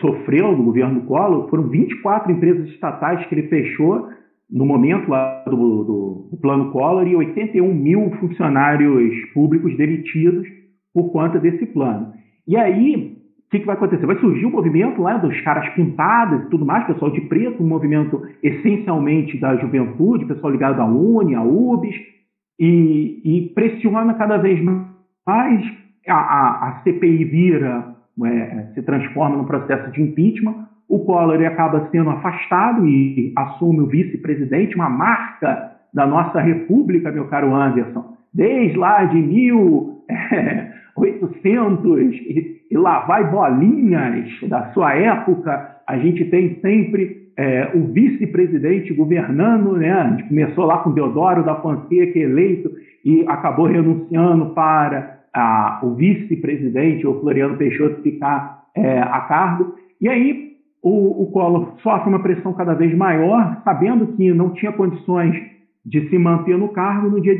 sofreu do governo Collor. Foram 24 empresas estatais que ele fechou no momento lá do plano Collor e 81 mil funcionários públicos demitidos por conta desse plano. E aí, o que vai acontecer? Vai surgir um movimento lá dos caras pintados e tudo mais, pessoal de preto, um movimento essencialmente da juventude, pessoal ligado à UNE, à UBS, e pressiona cada vez mais. A CPI se transforma num processo de impeachment. O Collor acaba sendo afastado e assume o vice-presidente, uma marca da nossa república, meu caro Anderson. Desde lá de 1800 e lá vai bolinhas da sua época, a gente tem sempre o vice-presidente governando, né? A gente começou lá com Deodoro da Fonseca, eleito, e acabou renunciando para o vice-presidente, o Floriano Peixoto, ficar a cargo. E aí o Collor sofre uma pressão cada vez maior, sabendo que não tinha condições de se manter no cargo. No dia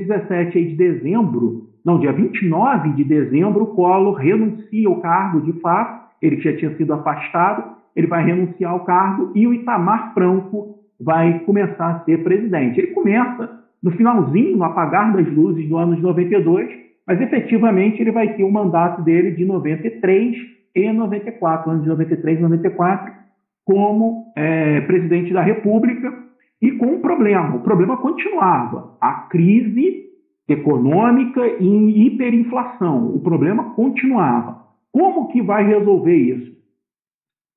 29 de dezembro, o Collor renuncia ao cargo de fato. Ele já tinha sido afastado, ele vai renunciar ao cargo e o Itamar Franco vai começar a ser presidente. Ele começa no finalzinho, no apagar das luzes do ano de 92, mas efetivamente ele vai ter o mandato dele de 93 e 94, ano de 93 e 94, como presidente da República, e com um problema. O problema continuava, a crise econômica e hiperinflação. O problema continuava. Como que vai resolver isso?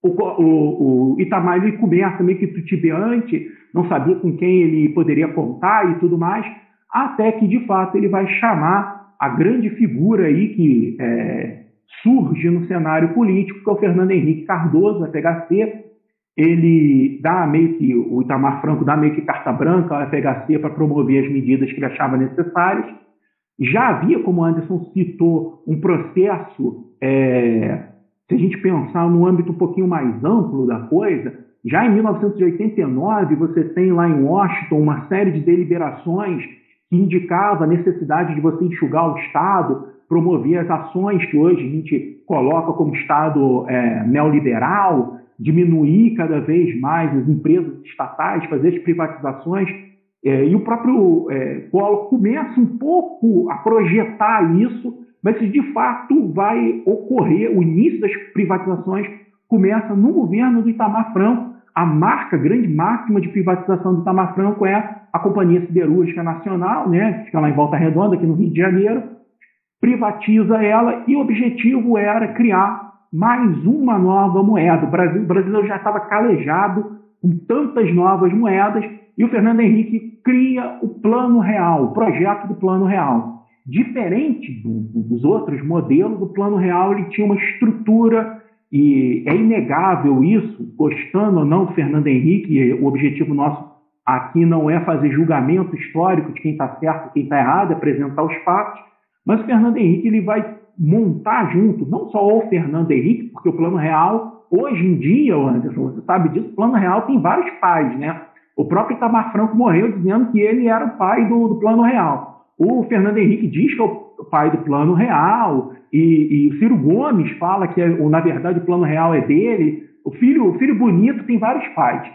O Itamar, ele começa meio que titubeante, não sabia com quem ele poderia contar e tudo mais, até que, de fato, ele vai chamar a grande figura aí que surge no cenário político, que é o Fernando Henrique Cardoso, FHC. Ele dá o Itamar Franco dá meio que carta branca ao FHC para promover as medidas que ele achava necessárias. Já havia, como o Anderson citou, um processo, se a gente pensar no âmbito um pouquinho mais amplo da coisa, já em 1989 você tem lá em Washington uma série de deliberações que indicava a necessidade de você enxugar o Estado, promover as ações que hoje a gente coloca como Estado neoliberal, diminuir cada vez mais as empresas estatais, fazer as privatizações, e o próprio Collor começa um pouco a projetar isso, mas de fato vai ocorrer, o início das privatizações começa no governo do Itamar Franco. A grande máxima de privatização do Itamar Franco é a Companhia Siderúrgica Nacional, né, que fica lá em Volta Redonda, aqui no Rio de Janeiro, privatiza ela, e o objetivo era criar mais uma nova moeda. O Brasil já estava calejado com tantas novas moedas, e o Fernando Henrique cria o Plano Real, o projeto do Plano Real. Diferente dos outros modelos, o Plano Real ele tinha uma estrutura, e é inegável isso, gostando ou não do Fernando Henrique. O objetivo nosso aqui não é fazer julgamento histórico de quem está certo e quem está errado, é apresentar os fatos, mas o Fernando Henrique ele vai montar junto, não só o Fernando Henrique, porque o Plano Real, hoje em dia, Anderson, você sabe disso, o Plano Real tem vários pais, né? O próprio Itamar Franco morreu dizendo que ele era o pai do Plano Real. O Fernando Henrique diz que é o pai do Plano Real, e o Ciro Gomes fala que, na verdade, o Plano Real é dele. O filho bonito tem vários pais.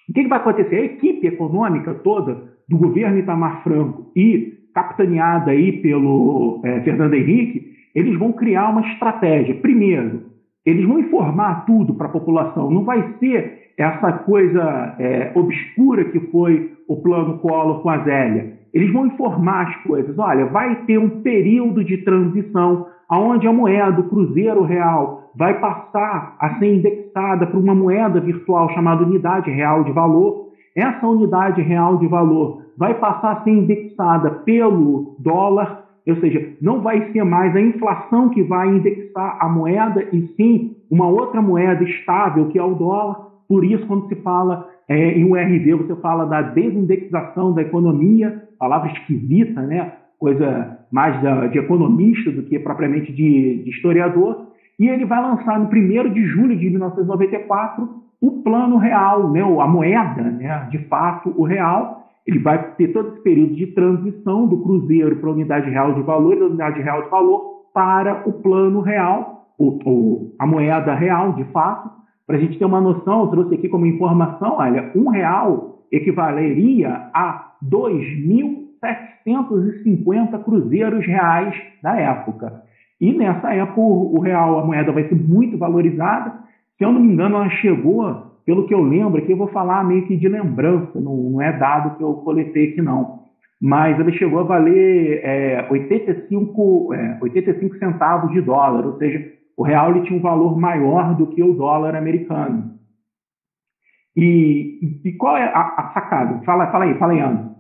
O que vai acontecer? A equipe econômica toda do governo Itamar Franco e capitaneada aí pelo Fernando Henrique, eles vão criar uma estratégia. Primeiro, eles vão informar tudo para a população. Não vai ser essa coisa obscura que foi o plano Collor com a Zélia. Eles vão informar as coisas. Olha, vai ter um período de transição onde a moeda, o cruzeiro real, vai passar a ser indexada para uma moeda virtual chamada unidade real de valor. Essa unidade real de valor vai passar a ser indexada pelo dólar, ou seja, não vai ser mais a inflação que vai indexar a moeda, e sim uma outra moeda estável, que é o dólar. Por isso, quando se fala em URV, você fala da desindexação da economia, palavra esquisita, né? Coisa mais de economista do que propriamente de historiador. E ele vai lançar no 1º de julho de 1994 o Plano Real, né? A moeda, né? De fato, o real. Ele vai ter todo esse período de transição do cruzeiro para a unidade real de valor, e da unidade real de valor para o plano real, a moeda real, de fato. Para a gente ter uma noção, eu trouxe aqui como informação, olha, R$ 1 equivaleria a 2.750 cruzeiros reais da época. E nessa época o real, a moeda vai ser muito valorizada. Se eu não me engano, ela chegou, pelo que eu lembro, aqui eu vou falar meio que de lembrança, não é dado que eu coletei aqui não, mas ela chegou a valer 85 centavos de dólar, ou seja, o real ele tinha um valor maior do que o dólar americano. E qual é a sacada? Fala aí, Anderson.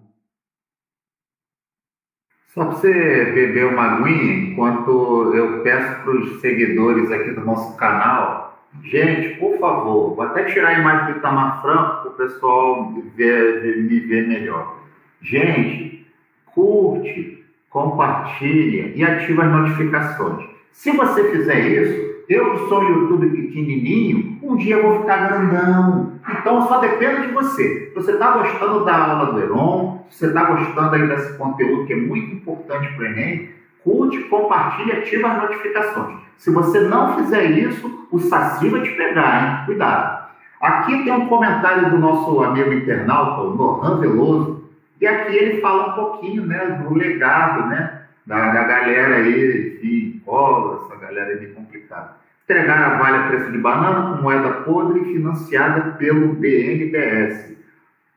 Só para você beber uma aguinha, enquanto eu peço para os seguidores aqui do nosso canal, gente, por favor, vou até tirar a imagem do Itamar Franco para o pessoal me ver melhor. Gente, curte, compartilha e ativa as notificações. Se você fizer isso, eu que sou um YouTube pequenininho, um dia eu vou ficar grandão. Então só depende de você. Se você está gostando da aula do Heron, se você está gostando aí desse conteúdo que é muito importante para o Enem, curte, compartilha e ativa as notificações. Se você não fizer isso, o Saci vai te pegar, hein? Cuidado. Aqui tem um comentário do nosso amigo internauta, o Nohan Veloso, e aqui ele fala um pouquinho, né, do legado, né, da galera aí, enfim, essa galera é bem complicada. Entregar a Vale a preço de banana com moeda podre financiada pelo BNDES.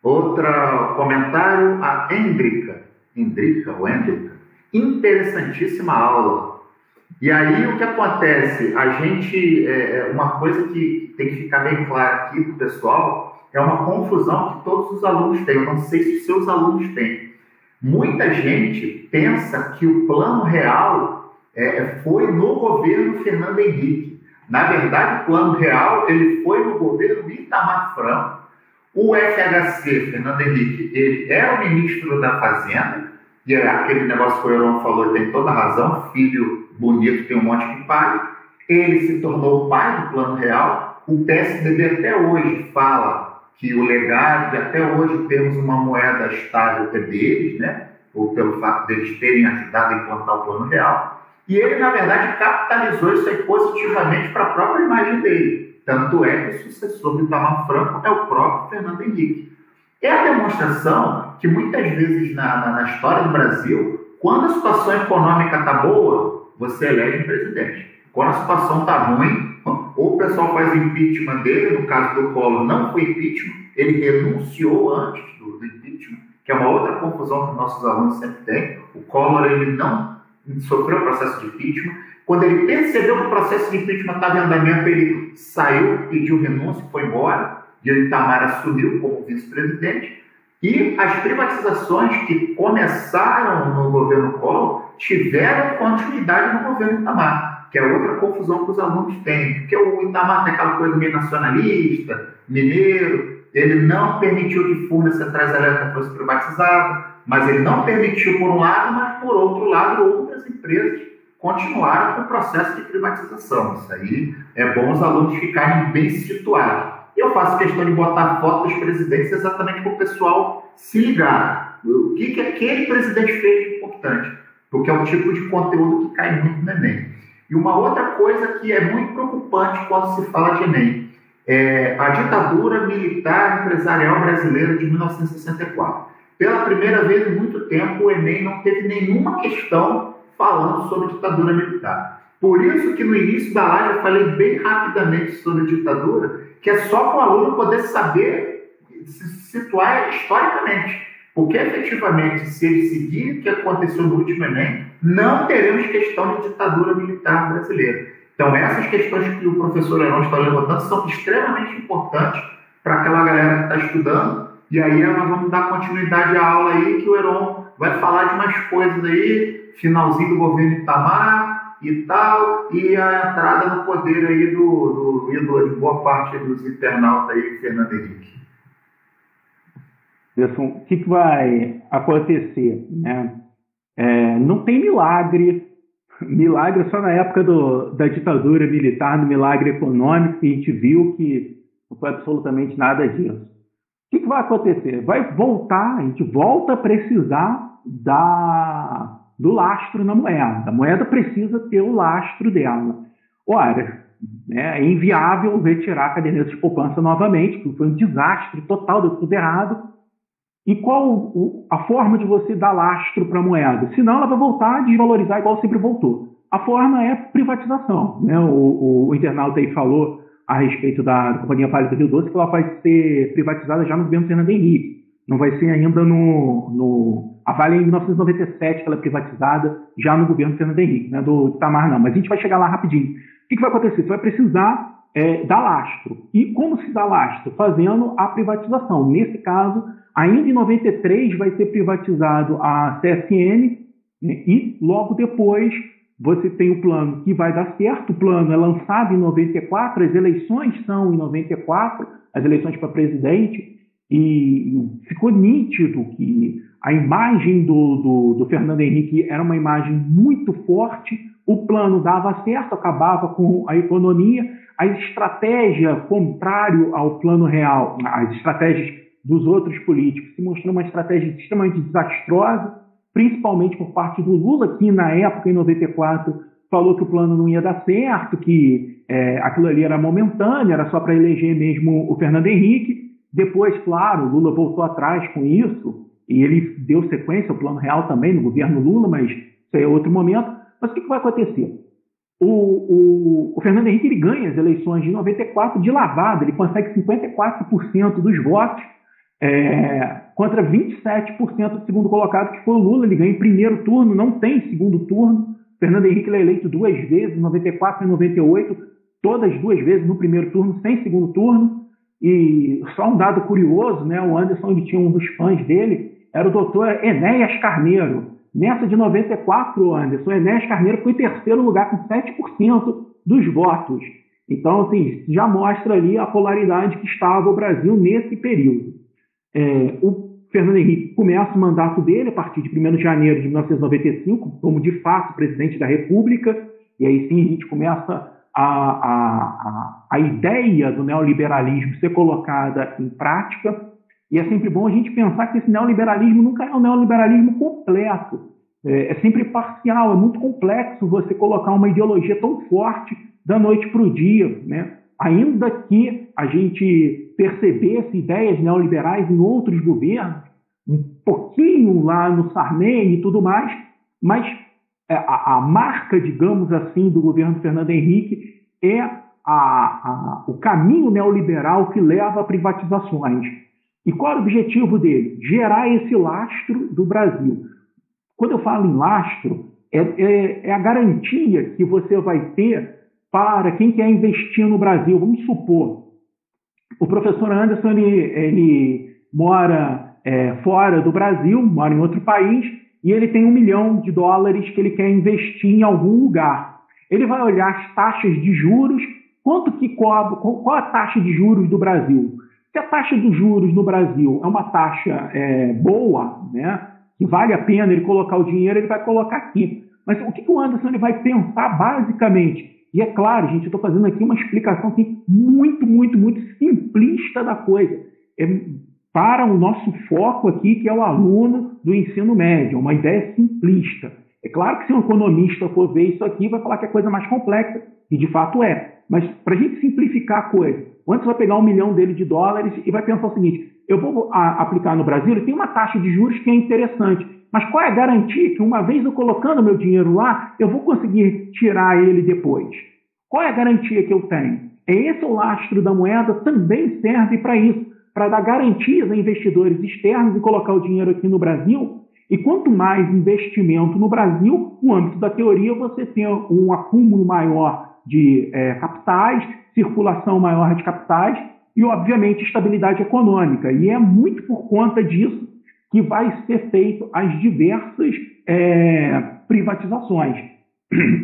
Outro comentário, a Hendrika, interessantíssima aula. E aí o que acontece? A gente, uma coisa que tem que ficar bem clara aqui para o pessoal, é uma confusão que todos os alunos têm. Eu não sei se os seus alunos têm. Muita gente pensa que o plano real foi no governo Fernando Henrique. Na verdade, o plano real ele foi no governo Itamar Franco. O FHC, Fernando Henrique, ele era o ministro da Fazenda, e aquele negócio que o Heron falou tem toda a razão, filho bonito tem um monte de pai. Ele se tornou o pai do plano real. O PSDB até hoje fala que o legado de até hoje termos uma moeda estável é deles, né? Ou pelo fato deles terem ajudado a implantar o plano real. E ele, na verdade, capitalizou isso aí positivamente para a própria imagem dele. Tanto é que o sucessor do Itamar Franco é o próprio Fernando Henrique. É a demonstração que muitas vezes na história do Brasil, quando a situação econômica está boa, você elege um presidente. Quando a situação está ruim, ou o pessoal faz impeachment dele, no caso do Collor não foi impeachment, ele renunciou antes do impeachment, que é uma outra confusão que nossos alunos sempre têm. O Collor ele não sofreu o processo de impeachment. Quando ele percebeu que o processo de impeachment estava em andamento, ele saiu, pediu renúncia, foi embora, e o Itamar assumiu como vice-presidente. E as privatizações que começaram no governo Collor tiveram continuidade no governo Itamar, que é outra confusão que os alunos têm, porque o Itamar tem aquela coisa meio nacionalista, mineiro, ele não permitiu que Furnas Centrais Elétricas fosse privatizada, mas ele não permitiu por um lado, mas por outro lado outras empresas continuaram com o processo de privatização. Isso aí é bom os alunos ficarem bem situados. Eu faço questão de botar foto dos presidentes exatamente para o pessoal se ligar. O que aquele presidente fez de importante, porque é o tipo de conteúdo que cai muito no Enem. E uma outra coisa que é muito preocupante quando se fala de Enem é a ditadura militar empresarial brasileira de 1964. Pela primeira vez em muito tempo, o Enem não teve nenhuma questão falando sobre ditadura militar. Por isso que no início da live eu falei bem rapidamente sobre ditadura, que é só para o aluno poder saber se situar historicamente. Porque, efetivamente, se ele seguir o que aconteceu no último Enem, não teremos questão de ditadura militar brasileira. Então, essas questões que o professor Heron está levantando são extremamente importantes para aquela galera que está estudando. E aí nós vamos dar continuidade à aula aí, que o Heron vai falar de umas coisas aí, finalzinho do governo Itamar e tal, e a entrada no poder aí do ídolo de boa parte dos internautas aí, Fernando Henrique. O que vai acontecer, né? Não tem milagre só na época da ditadura militar, no milagre econômico, que a gente viu que não foi absolutamente nada disso. O que vai acontecer? A gente volta a precisar do lastro na moeda. A moeda precisa ter o lastro dela. Ora, é inviável retirar a caderneta de poupança novamente, porque foi um desastre total, deu tudo errado. E qual a forma de você dar lastro para a moeda? Senão ela vai voltar a desvalorizar igual sempre voltou. A forma é privatização. Né? O internauta aí falou a respeito da Companhia Vale do Rio Doce, que ela vai ser privatizada já no governo Fernando Henrique. Não vai ser ainda a Vale em 1997 que ela é privatizada, já no governo Fernando Henrique, né, do Itamar não. Mas a gente vai chegar lá rapidinho. O que vai acontecer? Você vai precisar dar lastro. E como se dá lastro? Fazendo a privatização. Nesse caso, ainda em 93 vai ser privatizado a CSN, né, e logo depois você tem o plano que vai dar certo. O plano é lançado em 94, as eleições são em 94, as eleições para presidente. E ficou nítido que a imagem do Fernando Henrique era uma imagem muito forte, o plano dava certo, acabava com a economia, a estratégia contrária ao plano real, as estratégias dos outros políticos, se mostrou uma estratégia extremamente desastrosa, principalmente por parte do Lula, que na época, em 94, falou que o plano não ia dar certo, que aquilo ali era momentâneo, era só para eleger mesmo o Fernando Henrique. Depois, claro, o Lula voltou atrás com isso e ele deu sequência ao plano real também no governo Lula, mas isso aí é outro momento. Mas o que vai acontecer? O Fernando Henrique ele ganha as eleições de 94 de lavada, ele consegue 54% dos votos contra 27% do segundo colocado, que foi o Lula. Ele ganha em primeiro turno, não tem segundo turno. O Fernando Henrique ele é eleito duas vezes, em 94 e 98, todas duas vezes no primeiro turno, sem segundo turno. E só um dado curioso, né? O Anderson ele tinha um dos fãs dele, era o doutor Enéas Carneiro. Nessa de 94, Anderson, Enéas Carneiro foi em terceiro lugar com 7% dos votos. Então, assim, já mostra ali a polaridade que estava o Brasil nesse período. O Fernando Henrique começa o mandato dele a partir de 1º de janeiro de 1995, como de fato presidente da República, e aí sim a gente começa a ideia do neoliberalismo ser colocada em prática. E é sempre bom a gente pensar que esse neoliberalismo nunca é um neoliberalismo completo, é sempre parcial, é muito complexo você colocar uma ideologia tão forte da noite para o dia, né? Ainda que a gente percebesse ideias neoliberais em outros governos, um pouquinho lá no Sarney e tudo mais, mas a marca, digamos assim, do governo Fernando Henrique é o caminho neoliberal que leva a privatizações. E qual é o objetivo dele? Gerar esse lastro do Brasil. Quando eu falo em lastro, é a garantia que você vai ter para quem quer investir no Brasil. Vamos supor, o professor Anderson ele mora fora do Brasil, mora em outro país, e ele tem $1 milhão que ele quer investir em algum lugar. Ele vai olhar as taxas de juros, quanto que cobra, qual a taxa de juros do Brasil. Se a taxa de juros no Brasil é uma taxa boa, né, que vale a pena ele colocar o dinheiro, ele vai colocar aqui. Mas o que o Anderson ele vai pensar basicamente? E é claro, gente, eu estou fazendo aqui uma explicação assim, muito, muito, muito simplista da coisa. Para o nosso foco aqui, que é o aluno do ensino médio, uma ideia simplista. É claro que se um economista for ver isso aqui, vai falar que é coisa mais complexa, e de fato é. Mas para a gente simplificar a coisa, o Anderson vai pegar $1 milhão e vai pensar o seguinte: eu vou aplicar no Brasil, ele tem uma taxa de juros que é interessante, mas qual é a garantia que uma vez eu colocando meu dinheiro lá, eu vou conseguir tirar ele depois? Qual é a garantia que eu tenho? Esse o lastro da moeda também serve para isso, para dar garantias a investidores externos e colocar o dinheiro aqui no Brasil. E quanto mais investimento no Brasil, no âmbito da teoria, você tem um acúmulo maior de capitais, circulação maior de capitais e, obviamente, estabilidade econômica. E é muito por conta disso que vai ser feito as diversas privatizações.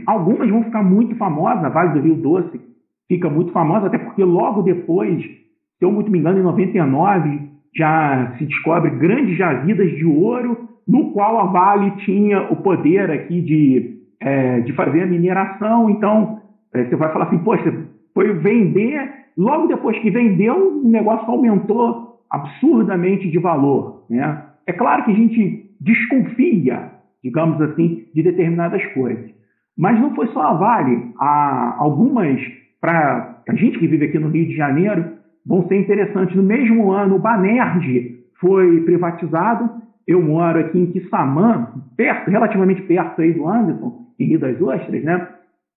Algumas vão ficar muito famosas, a Vale do Rio Doce fica muito famosa, até porque logo depois, se eu muito me engano, em 99, já se descobre grandes jazidas de ouro, no qual a Vale tinha o poder aqui de fazer a mineração. Então, você vai falar assim, poxa, foi vender, logo depois que vendeu, o negócio aumentou absurdamente de valor, né? É claro que a gente desconfia digamos assim, de determinadas coisas. Mas não foi só a Vale. Algumas, para a gente que vive aqui no Rio de Janeiro, vão ser interessantes. No mesmo ano, o Banerj foi privatizado. Eu moro aqui em Quissamã, relativamente perto aí do Anderson, em Rio das Ostras, né?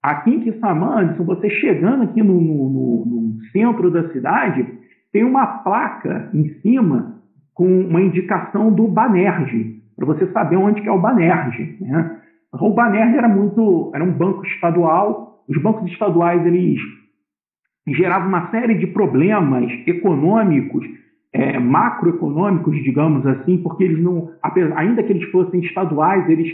Aqui em Quissamã, Anderson, você chegando aqui no centro da cidade, tem uma placa em cima com uma indicação do Banerj, para você saber onde que é o Banerj, né? O Banerj era um banco estadual. Os bancos estaduais, eles geravam uma série de problemas econômicos, macroeconômicos, digamos assim, porque eles não, ainda que eles fossem estaduais, eles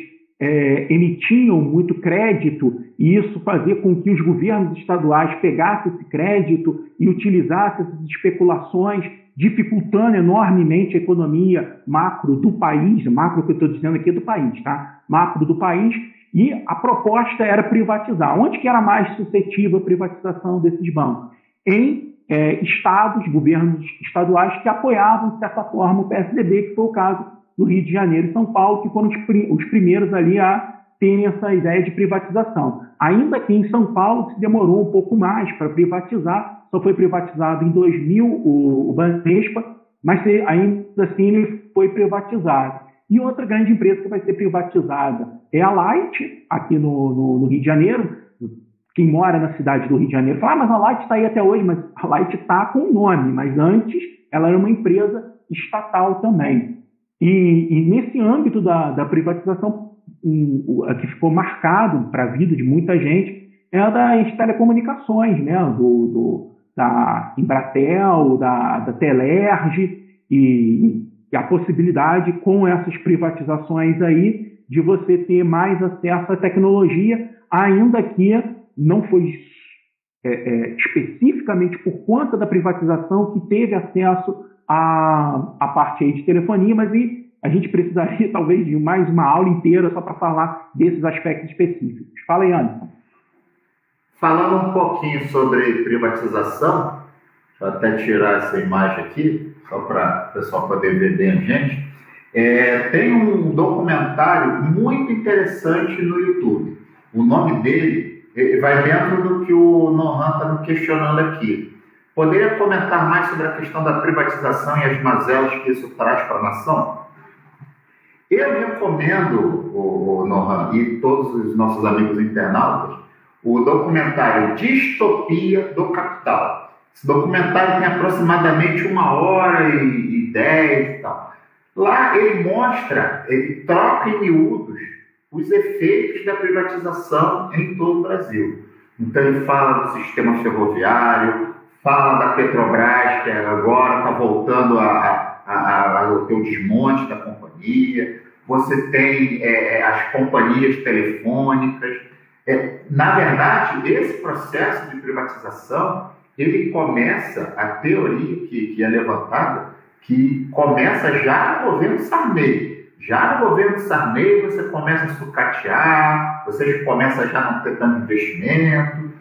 emitiam muito crédito, e isso fazia com que os governos estaduais pegassem esse crédito e utilizassem essas especulações, dificultando enormemente a economia macro do país. Macro que eu estou dizendo aqui é do país, tá? Macro do país. E a proposta era privatizar. Onde que era mais suscetível a privatização desses bancos? Em estados, governos estaduais que apoiavam, de certa forma, o PSDB, que foi o caso do Rio de Janeiro e São Paulo, que foram os primeiros ali a terem essa ideia de privatização. Ainda que em São Paulo se demorou um pouco mais para privatizar, só foi privatizado em 2000 o Banespa, mas ainda assim ele foi privatizado. E outra grande empresa que vai ser privatizada é a Light, aqui no Rio de Janeiro. Quem mora na cidade do Rio de Janeiro fala, mas a Light está aí até hoje, mas a Light está com o nome, mas antes ela era uma empresa estatal também. E nesse âmbito da privatização, a que ficou marcado para a vida de muita gente é a das telecomunicações, né? Da Embratel, da Telerge, e a possibilidade, com essas privatizações aí, de você ter mais acesso à tecnologia, ainda que não foi especificamente por conta da privatização que teve acesso à parte aí de telefonia, mas a gente precisaria talvez de mais uma aula inteira só para falar desses aspectos específicos. Fala aí, Anderson. Falando um pouquinho sobre privatização, deixa eu até tirar essa imagem aqui, só para o pessoal poder ver bem a gente. Tem um documentário muito interessante no YouTube. O nome dele vai dentro do que o Nohan está me questionando aqui. Poderia comentar mais sobre a questão da privatização e as mazelas que isso traz para a nação? Eu recomendo, o Nohan e todos os nossos amigos internautas, o documentário Distopia do Capital. Esse documentário tem aproximadamente 1h10 e tal. Lá ele mostra, ele troca em miúdos os efeitos da privatização em todo o Brasil. Então ele fala do sistema ferroviário, fala da Petrobras, que agora está voltando ao teu desmonte da companhia. Você tem as companhias telefônicas. Na verdade, esse processo de privatização, ele começa, a teoria que é levantada, que começa já no governo Sarney. Já no governo Sarney você começa a sucatear, você começa já a não ter tanto investimento.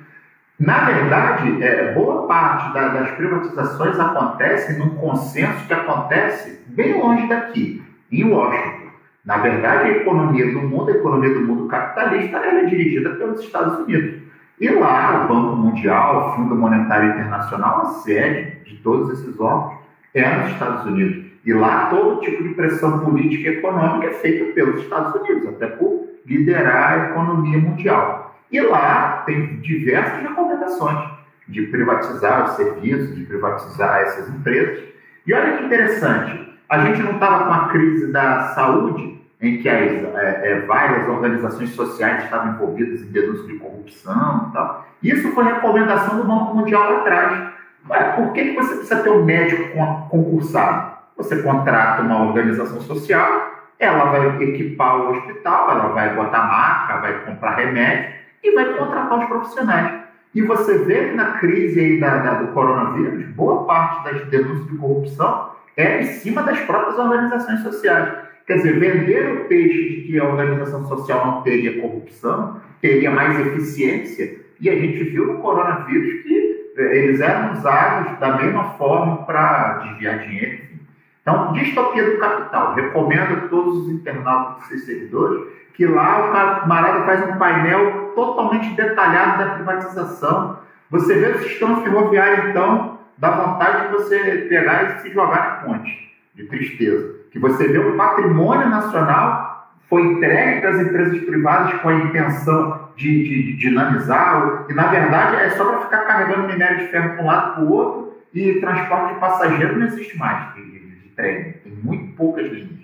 Na verdade, boa parte das privatizações acontece num consenso que acontece bem longe daqui, em Washington. Na verdade, a economia do mundo capitalista, ela é dirigida pelos Estados Unidos. E lá, o Banco Mundial, o Fundo Monetário Internacional, a sede de todos esses órgãos é nos Estados Unidos. E lá, todo tipo de pressão política e econômica é feita pelos Estados Unidos, até por liderar a economia mundial. E lá tem diversas recomendações de privatizar os serviços, de privatizar essas empresas. E olha que interessante, a gente não estava com a crise da saúde, em que várias organizações sociais estavam envolvidas em denúncia de corrupção e tal. Isso foi recomendação do Banco Mundial lá atrás. Por que você precisa ter um médico concursado? Você contrata uma organização social, ela vai equipar o hospital, ela vai botar maca, vai comprar remédio e vai contratar os profissionais. E você vê que na crise aí do coronavírus, boa parte das denúncias de corrupção é em cima das próprias organizações sociais. Quer dizer, vender o peixe de que a organização social não teria corrupção, teria mais eficiência, e a gente viu no coronavírus que eles eram usados da mesma forma para desviar dinheiro. Então, Distopia do Capital. Recomendo a todos os internautas e seguidores que lá o camarada faz um painel totalmente detalhado da privatização. Você vê o sistema ferroviário, então, dá vontade de você pegar e se jogar na ponte, de tristeza. Que você vê o patrimônio nacional foi entregue para as empresas privadas com a intenção de dinamizar, e na verdade é só para ficar carregando minério de ferro para um lado para o outro, e transporte de passageiro não existe mais de trem, tem muito poucas linhas.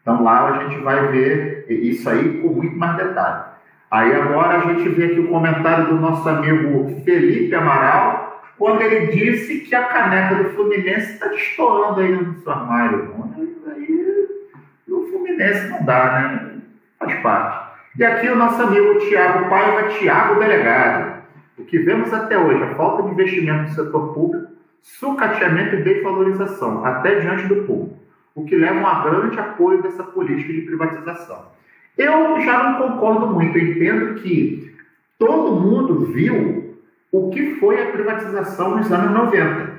Então lá a gente vai ver isso aí com muito mais detalhe. Aí agora a gente vê aqui o comentário do nosso amigo Felipe Amaral, quando ele disse que a caneca do Fluminense está destoando aí no seu armário. Aí o Fluminense não dá, né? Faz parte. E aqui o nosso amigo Tiago Paiva, Tiago Delegado. O que vemos até hoje, a falta de investimento no setor público, sucateamento e desvalorização, até diante do público, o que leva a um grande apoio dessa política de privatização. Eu já não concordo muito, eu entendo que todo mundo viu o que foi a privatização nos anos 90.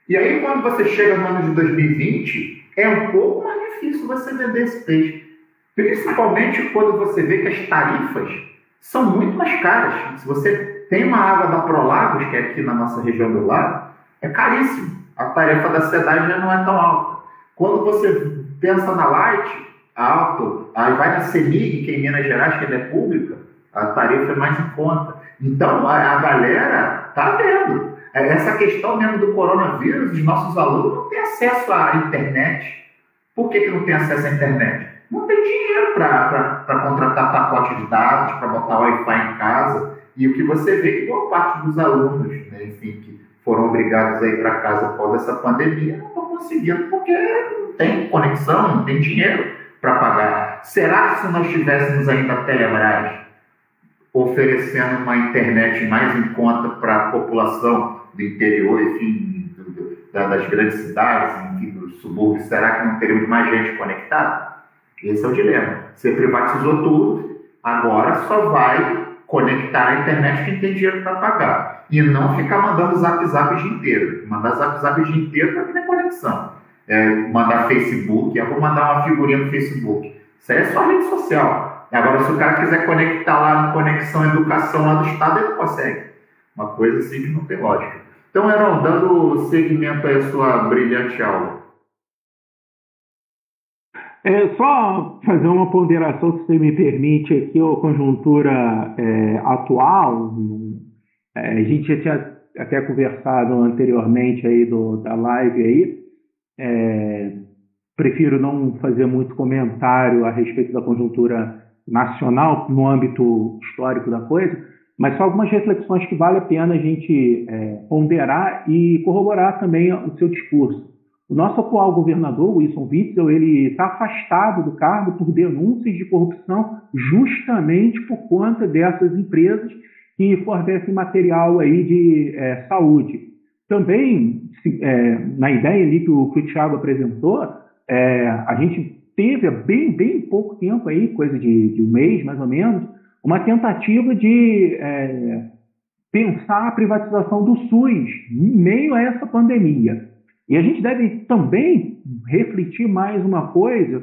E aí, quando você chega no ano de 2020, é um pouco mais difícil você vender esse peixe. Principalmente quando você vê que as tarifas são muito mais caras. Se você tem uma água da Prolagos, que é aqui na nossa região do lado, é caríssimo. A tarifa da SEDAI já não é tão alta. Quando você pensa na Light, alto, aí vai na CEMIG, que é em Minas Gerais, que é pública, a tarifa é mais em conta. Então, a galera está vendo. Essa questão mesmo do coronavírus, os nossos alunos não têm acesso à internet. Por que não tem acesso à internet? Não tem dinheiro para contratar pacote de dados, para botar Wi-Fi em casa. E o que você vê é que boa parte dos alunos, né, enfim, que foram obrigados a ir para casa após essa pandemia, não estão conseguindo, porque não tem conexão, não tem dinheiro para pagar. Será que se nós tivéssemos ainda a Telebrás oferecendo uma internet mais em conta para a população do interior, enfim, das grandes cidades, enfim, dos subúrbios, será que não teríamos mais gente conectada? Esse é o dilema. Você privatizou tudo, agora só vai conectar a internet quem tem dinheiro para pagar. E não ficar mandando zap o dia inteiro. Mandar zap o dia inteiro para ter conexão. Mandar Facebook, eu vou mandar uma figurinha no Facebook. Isso aí é só rede social. Agora, se o cara quiser conectar lá no Conexão Educação lá do Estado, ele não consegue. Uma coisa assim que não tem lógica. Então, Heron, dando seguimento à sua brilhante aula. Só fazer uma ponderação, se você me permite, aqui, a conjuntura atual. A gente já tinha até conversado anteriormente aí da live aí. Prefiro não fazer muito comentário a respeito da conjuntura nacional no âmbito histórico da coisa, mas só algumas reflexões que vale a pena a gente ponderar e corroborar também o seu discurso. O nosso atual governador, Wilson Witzel, ele está afastado do cargo por denúncias de corrupção justamente por conta dessas empresas que fornecem material aí de saúde. Também, na ideia ali que o Thiago apresentou, a gente teve há bem pouco tempo, aí, coisa de um mês mais ou menos, uma tentativa de pensar a privatização do SUS em meio a essa pandemia. E a gente deve também refletir mais uma coisa,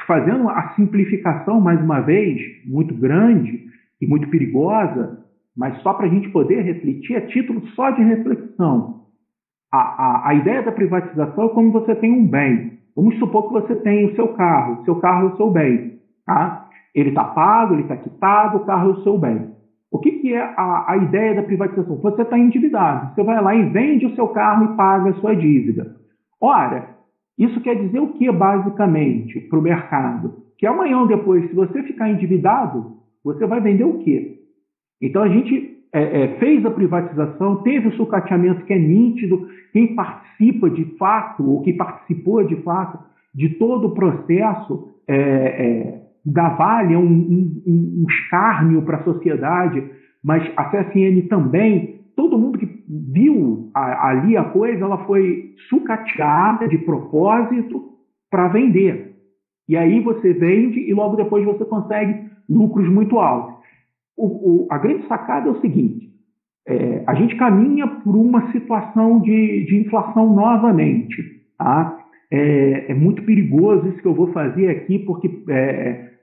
fazendo a simplificação, mais uma vez, muito grande e muito perigosa, mas só para a gente poder refletir, a título só de reflexão. A ideia da privatização é como você tem um bem. Vamos supor que você tem o seu carro é o seu bem. Tá? Ele está pago, ele está quitado, o carro é o seu bem. O que é a ideia da privatização? Você está endividado. Você vai lá e vende o seu carro e paga a sua dívida. Ora, isso quer dizer o que basicamente para o mercado? Que amanhã ou depois, se você ficar endividado, você vai vender o quê? Então a gente fez a privatização, teve o sucateamento que é nítido. Quem participa de fato, ou quem participou de fato de todo o processo, da Vale é um escárnio para a sociedade, mas a CSN também, todo mundo que viu ali a coisa, ela foi sucateada de propósito para vender. E aí você vende e logo depois você consegue lucros muito altos. A grande sacada é o seguinte, a gente caminha por uma situação de inflação novamente. tá? É muito perigoso isso que eu vou fazer aqui, porque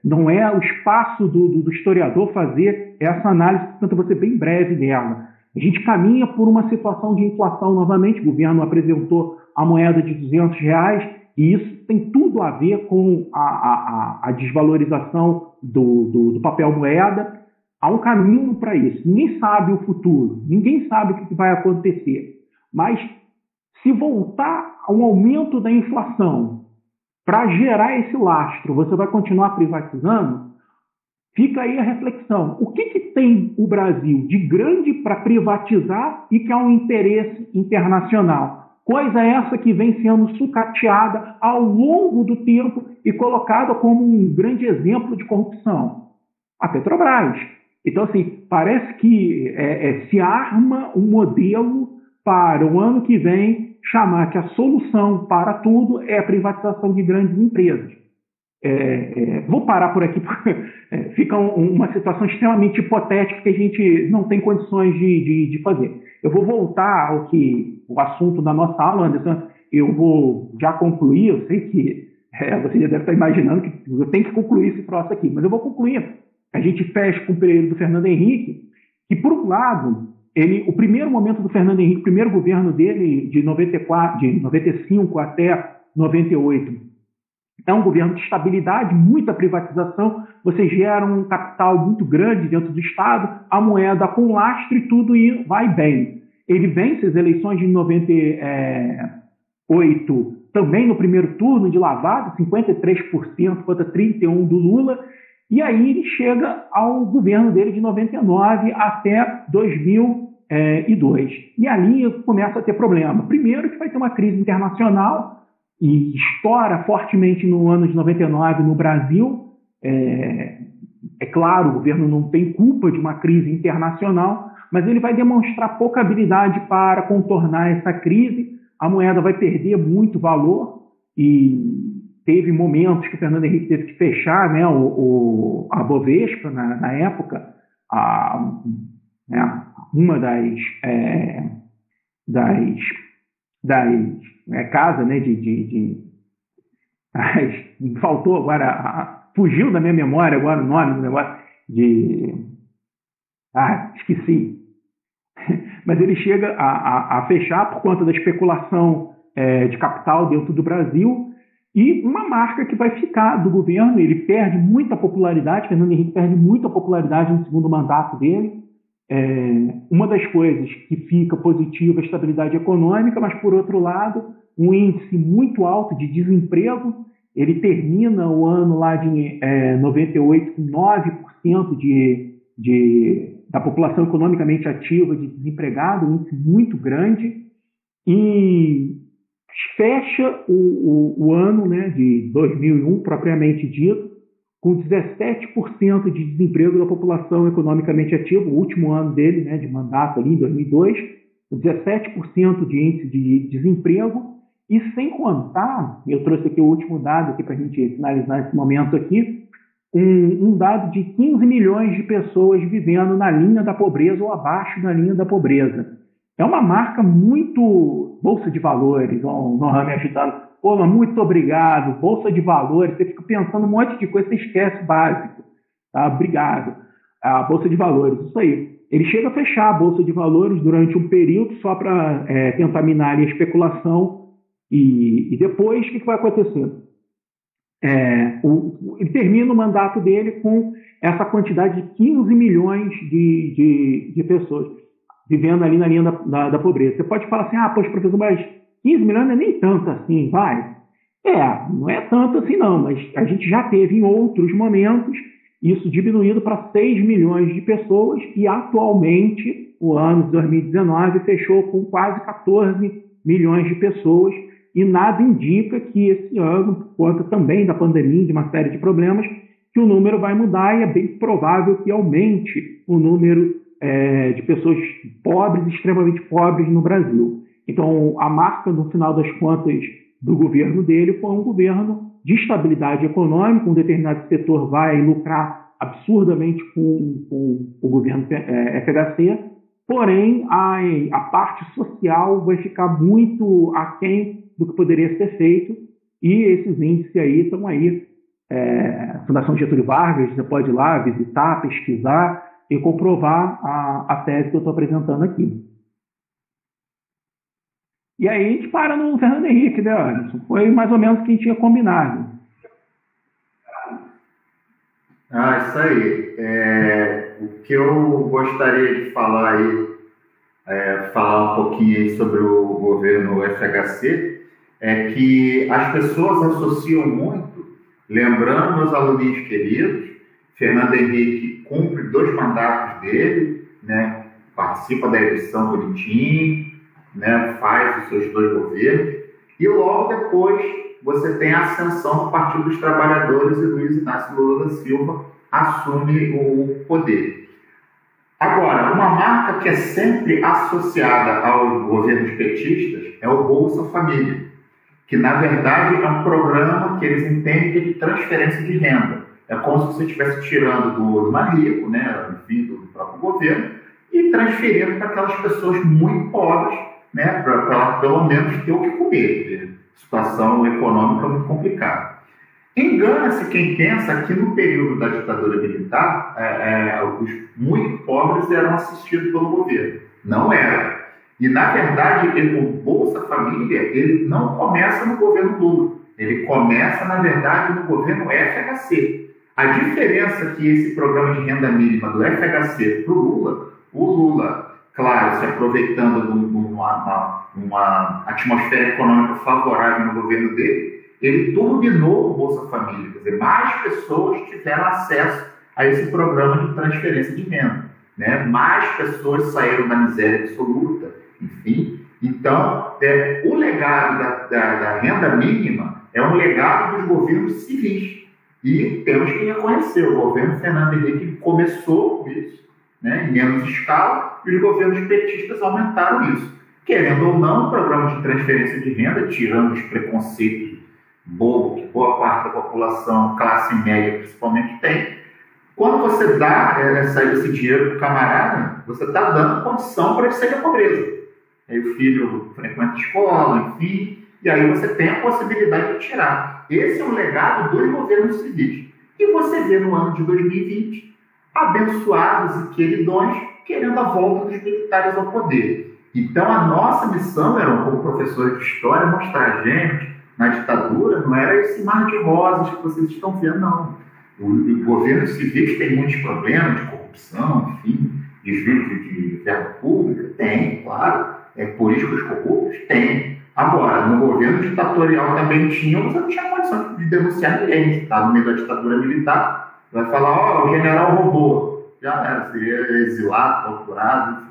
não é o espaço do historiador fazer essa análise, portanto eu vou ser bem breve dela. A gente caminha por uma situação de inflação novamente, o governo apresentou a moeda de R$200, e isso tem tudo a ver com a desvalorização do papel moeda. Há um caminho para isso. Ninguém sabe o futuro, ninguém sabe o que vai acontecer. Mas se voltar a um aumento da inflação para gerar esse lastro, você vai continuar privatizando? Fica aí a reflexão. O que tem o Brasil de grande para privatizar e que há um interesse internacional? Coisa essa que vem sendo sucateada ao longo do tempo e colocada como um grande exemplo de corrupção. A Petrobras. Então, assim, parece que se arma um modelo para o ano que vem chamar que a solução para tudo é a privatização de grandes empresas. Vou parar por aqui, porque fica uma situação extremamente hipotética que a gente não tem condições de fazer. Eu vou voltar ao assunto da nossa aula, Anderson. Eu vou já concluir, eu sei que você já deve estar imaginando que eu tenho que concluir esse troço aqui, mas eu vou concluir. A gente fecha com o período do Fernando Henrique, que, por um lado, o primeiro momento do Fernando Henrique, o primeiro governo dele, de 95 até 98, é um governo de estabilidade, muita privatização, você gera um capital muito grande dentro do Estado, a moeda com lastro e tudo vai bem. Ele vence as eleições de 98 também no primeiro turno de lavada, 53% contra 31% do Lula, e aí ele chega ao governo dele de 99 até 2002. E ali começa a ter problema. Primeiro que vai ter uma crise internacional, e estoura fortemente no ano de 99 no Brasil. É claro, o governo não tem culpa de uma crise internacional, mas ele vai demonstrar pouca habilidade para contornar essa crise. A moeda vai perder muito valor e teve momentos que o Fernando Henrique teve que fechar, né, a Bovespa na época, uma das casas, né, faltou agora, fugiu da minha memória agora o nome do negócio esqueci. Mas ele chega a fechar por conta da especulação de capital dentro do Brasil, e uma marca que vai ficar do governo. Ele perde muita popularidade, Fernando Henrique perde muita popularidade no segundo mandato dele. Uma das coisas que fica positiva é a estabilidade econômica, mas, por outro lado, um índice muito alto de desemprego. Ele termina o ano lá de 98 com 9% da população economicamente ativa de desempregado, um índice muito grande, e fecha o ano, né, de 2001, propriamente dito, com 17% de desemprego da população economicamente ativa, o último ano dele, né, de mandato ali em 2002, 17% de índice de desemprego, e sem contar, eu trouxe aqui o último dado aqui para a gente finalizar esse momento aqui, um dado de 15 milhões de pessoas vivendo na linha da pobreza ou abaixo da linha da pobreza. É uma marca muito... Bolsa de Valores, o Nohan me ajudando. Pô, muito obrigado, Bolsa de Valores. Você fica pensando um monte de coisa, você esquece o básico. Tá? Obrigado. A Bolsa de Valores, isso aí. Ele chega a fechar a Bolsa de Valores durante um período só para tentar minar a especulação. E depois, o que vai acontecer? Ele termina o mandato dele com essa quantidade de 15 milhões de pessoas vivendo ali na linha da pobreza. Você pode falar assim, poxa, professor, mas 15 milhões não é nem tanto assim, vai? Não é tanto assim não, mas a gente já teve em outros momentos isso diminuído para 6 milhões de pessoas, e atualmente, o ano de 2019 fechou com quase 14 milhões de pessoas, e nada indica que esse ano, por conta também da pandemia, de uma série de problemas, que o número vai mudar, e é bem provável que aumente o número de pessoas pobres, extremamente pobres no Brasil. Então, a marca, no final das contas, do governo dele foi um governo de estabilidade econômica. Um determinado setor vai lucrar absurdamente com o governo FHC, porém a parte social vai ficar muito aquém do que poderia ser feito, e esses índices aí estão aí. Fundação Getúlio Vargas, você pode ir lá visitar, pesquisar e comprovar a tese que eu estou apresentando aqui. E aí a gente para no Fernando Henrique, né, Anderson? Foi mais ou menos o que a gente tinha combinado. Isso aí. O que eu gostaria de falar aí, falar um pouquinho aí sobre o governo FHC, é que as pessoas associam muito, lembrando meus alunos queridos, Fernando Henrique cumpre 2 mandatos dele, né, participa da eleição bonitinho, né, faz os seus 2 governos, e logo depois você tem a ascensão do Partido dos Trabalhadores e Luiz Inácio Lula da Silva assume o poder. Agora, uma marca que é sempre associada aos governos petistas é o Bolsa Família, que na verdade é um programa que eles entendem que é de transferência de renda. É como se você estivesse tirando do mais rico, né, enfim, do próprio governo, e transferindo para aquelas pessoas muito pobres, né, para pelo menos ter o que comer. Situação econômica muito complicada. Engana-se quem pensa que no período da ditadura militar, os muito pobres eram assistidos pelo governo. Não era. E, na verdade, o Bolsa Família ele não começa no governo Lula. Ele começa, na verdade, no governo FHC. A diferença que esse programa de renda mínima do FHC para o Lula, claro, se aproveitando de uma atmosfera econômica favorável no governo dele, ele turbinou o Bolsa Família. Quer dizer, mais pessoas tiveram acesso a esse programa de transferência de renda, né? Mais pessoas saíram da miséria absoluta, enfim. Então, o legado da renda mínima é um legado dos governos civis. E temos que reconhecer, o governo Fernando Henrique começou isso, né, em menos escala, e os governos petistas aumentaram isso. Querendo ou não, o programa de transferência de renda, tirando os preconceitos bobos que boa parte da população, classe média principalmente, tem, quando você dá esse dinheiro para o camarada, você está dando condição para ele sair da pobreza. Aí o filho frequenta a escola, enfim, e aí você tem a possibilidade de tirar. Esse é um legado dos governos civis. E você vê no ano de 2020, abençoados e queridões, querendo a volta dos militares ao poder. Então a nossa missão era, como professores de história, mostrar a gente, na ditadura, não era esse mar de rosas que vocês estão vendo, não. Os governos civis têm muitos problemas de corrupção, enfim, desvio de verba pública, tem, claro. Políticos corruptos, tem. Agora, no governo ditatorial também tinha, você não tinha condição de denunciar ninguém. Você está no meio da ditadura militar, vai falar, o general roubou. Já era, seria exilado, torturado,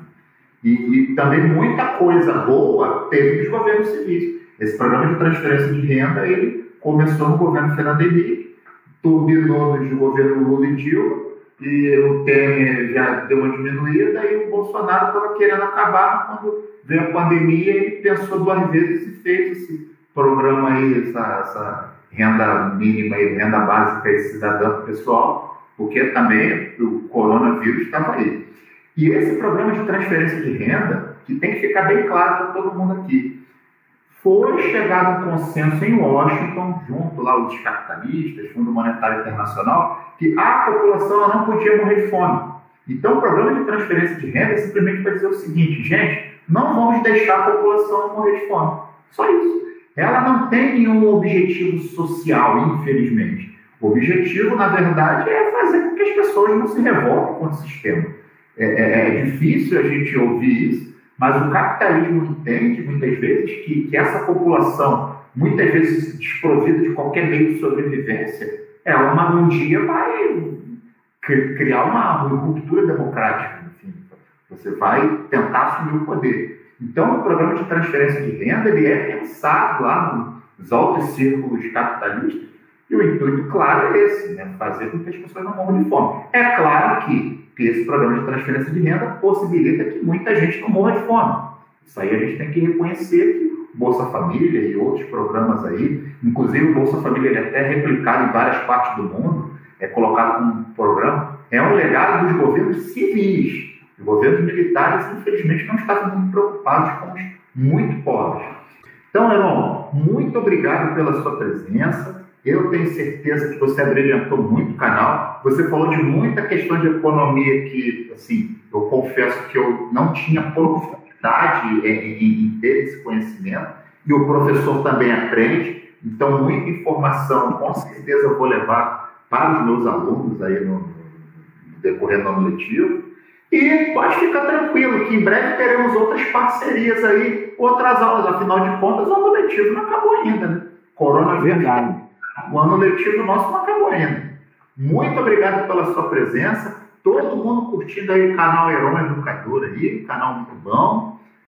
enfim. E também muita coisa boa teve dos governos civis. Esse programa de transferência de renda, ele começou no governo Fernando Henrique, turbinou no governo Lula e Dilma, e o Temer já deu uma diminuída, e o Bolsonaro estava querendo acabar. Quando veio a pandemia, ele pensou 2 vezes e fez esse programa aí, essa renda mínima e renda básica e cidadã pessoal, porque também o coronavírus estava aí. E esse programa de transferência de renda, que tem que ficar bem claro para todo mundo aqui, foi chegado um consenso em Washington, junto lá os capitalistas, Fundo Monetário Internacional, que a população não podia morrer de fome. Então, o programa de transferência de renda é simplesmente para dizer o seguinte, gente, não vamos deixar a população morrer de fome. Só isso. Ela não tem nenhum objetivo social, infelizmente. O objetivo, na verdade, é fazer com que as pessoas não se revoltem contra o sistema. É difícil a gente ouvir isso, mas o capitalismo entende, muitas vezes, que essa população, muitas vezes desprovida de qualquer meio de sobrevivência, ela um dia vai criar uma ruptura democrática. Enfim, você vai tentar assumir o poder. Então, o programa de transferência de renda ele é pensado lá nos altos círculos capitalistas, e o intuito, claro, é esse, né? Fazer com que as pessoas não morram de fome. É claro que esse programa de transferência de renda possibilita que muita gente não morra de fome. Isso aí a gente tem que reconhecer que o Bolsa Família e outros programas aí, inclusive o Bolsa Família ele é até replicado em várias partes do mundo, é colocado como um programa, é um legado dos governos civis. governos militares, infelizmente, não estavam muito preocupados com os muito pobres. Então, Heron, muito obrigado pela sua presença. Eu tenho certeza que você abrilhantou muito o canal. Você falou de muita questão de economia que, assim, eu confesso que eu não tinha profundidade em ter esse conhecimento. E o professor também aprende. Então, muita informação, com certeza, eu vou levar para os meus alunos aí no decorrer do ano letivo. E pode ficar tranquilo, que em breve teremos outras parcerias aí, outras aulas. Afinal de contas, o ano letivo não acabou ainda, né? Coronavírus. Verdade. O ano letivo nosso não acabou ainda. Muito obrigado pela sua presença. Todo mundo curtindo aí o canal Heron Educador aí, canal muito bom.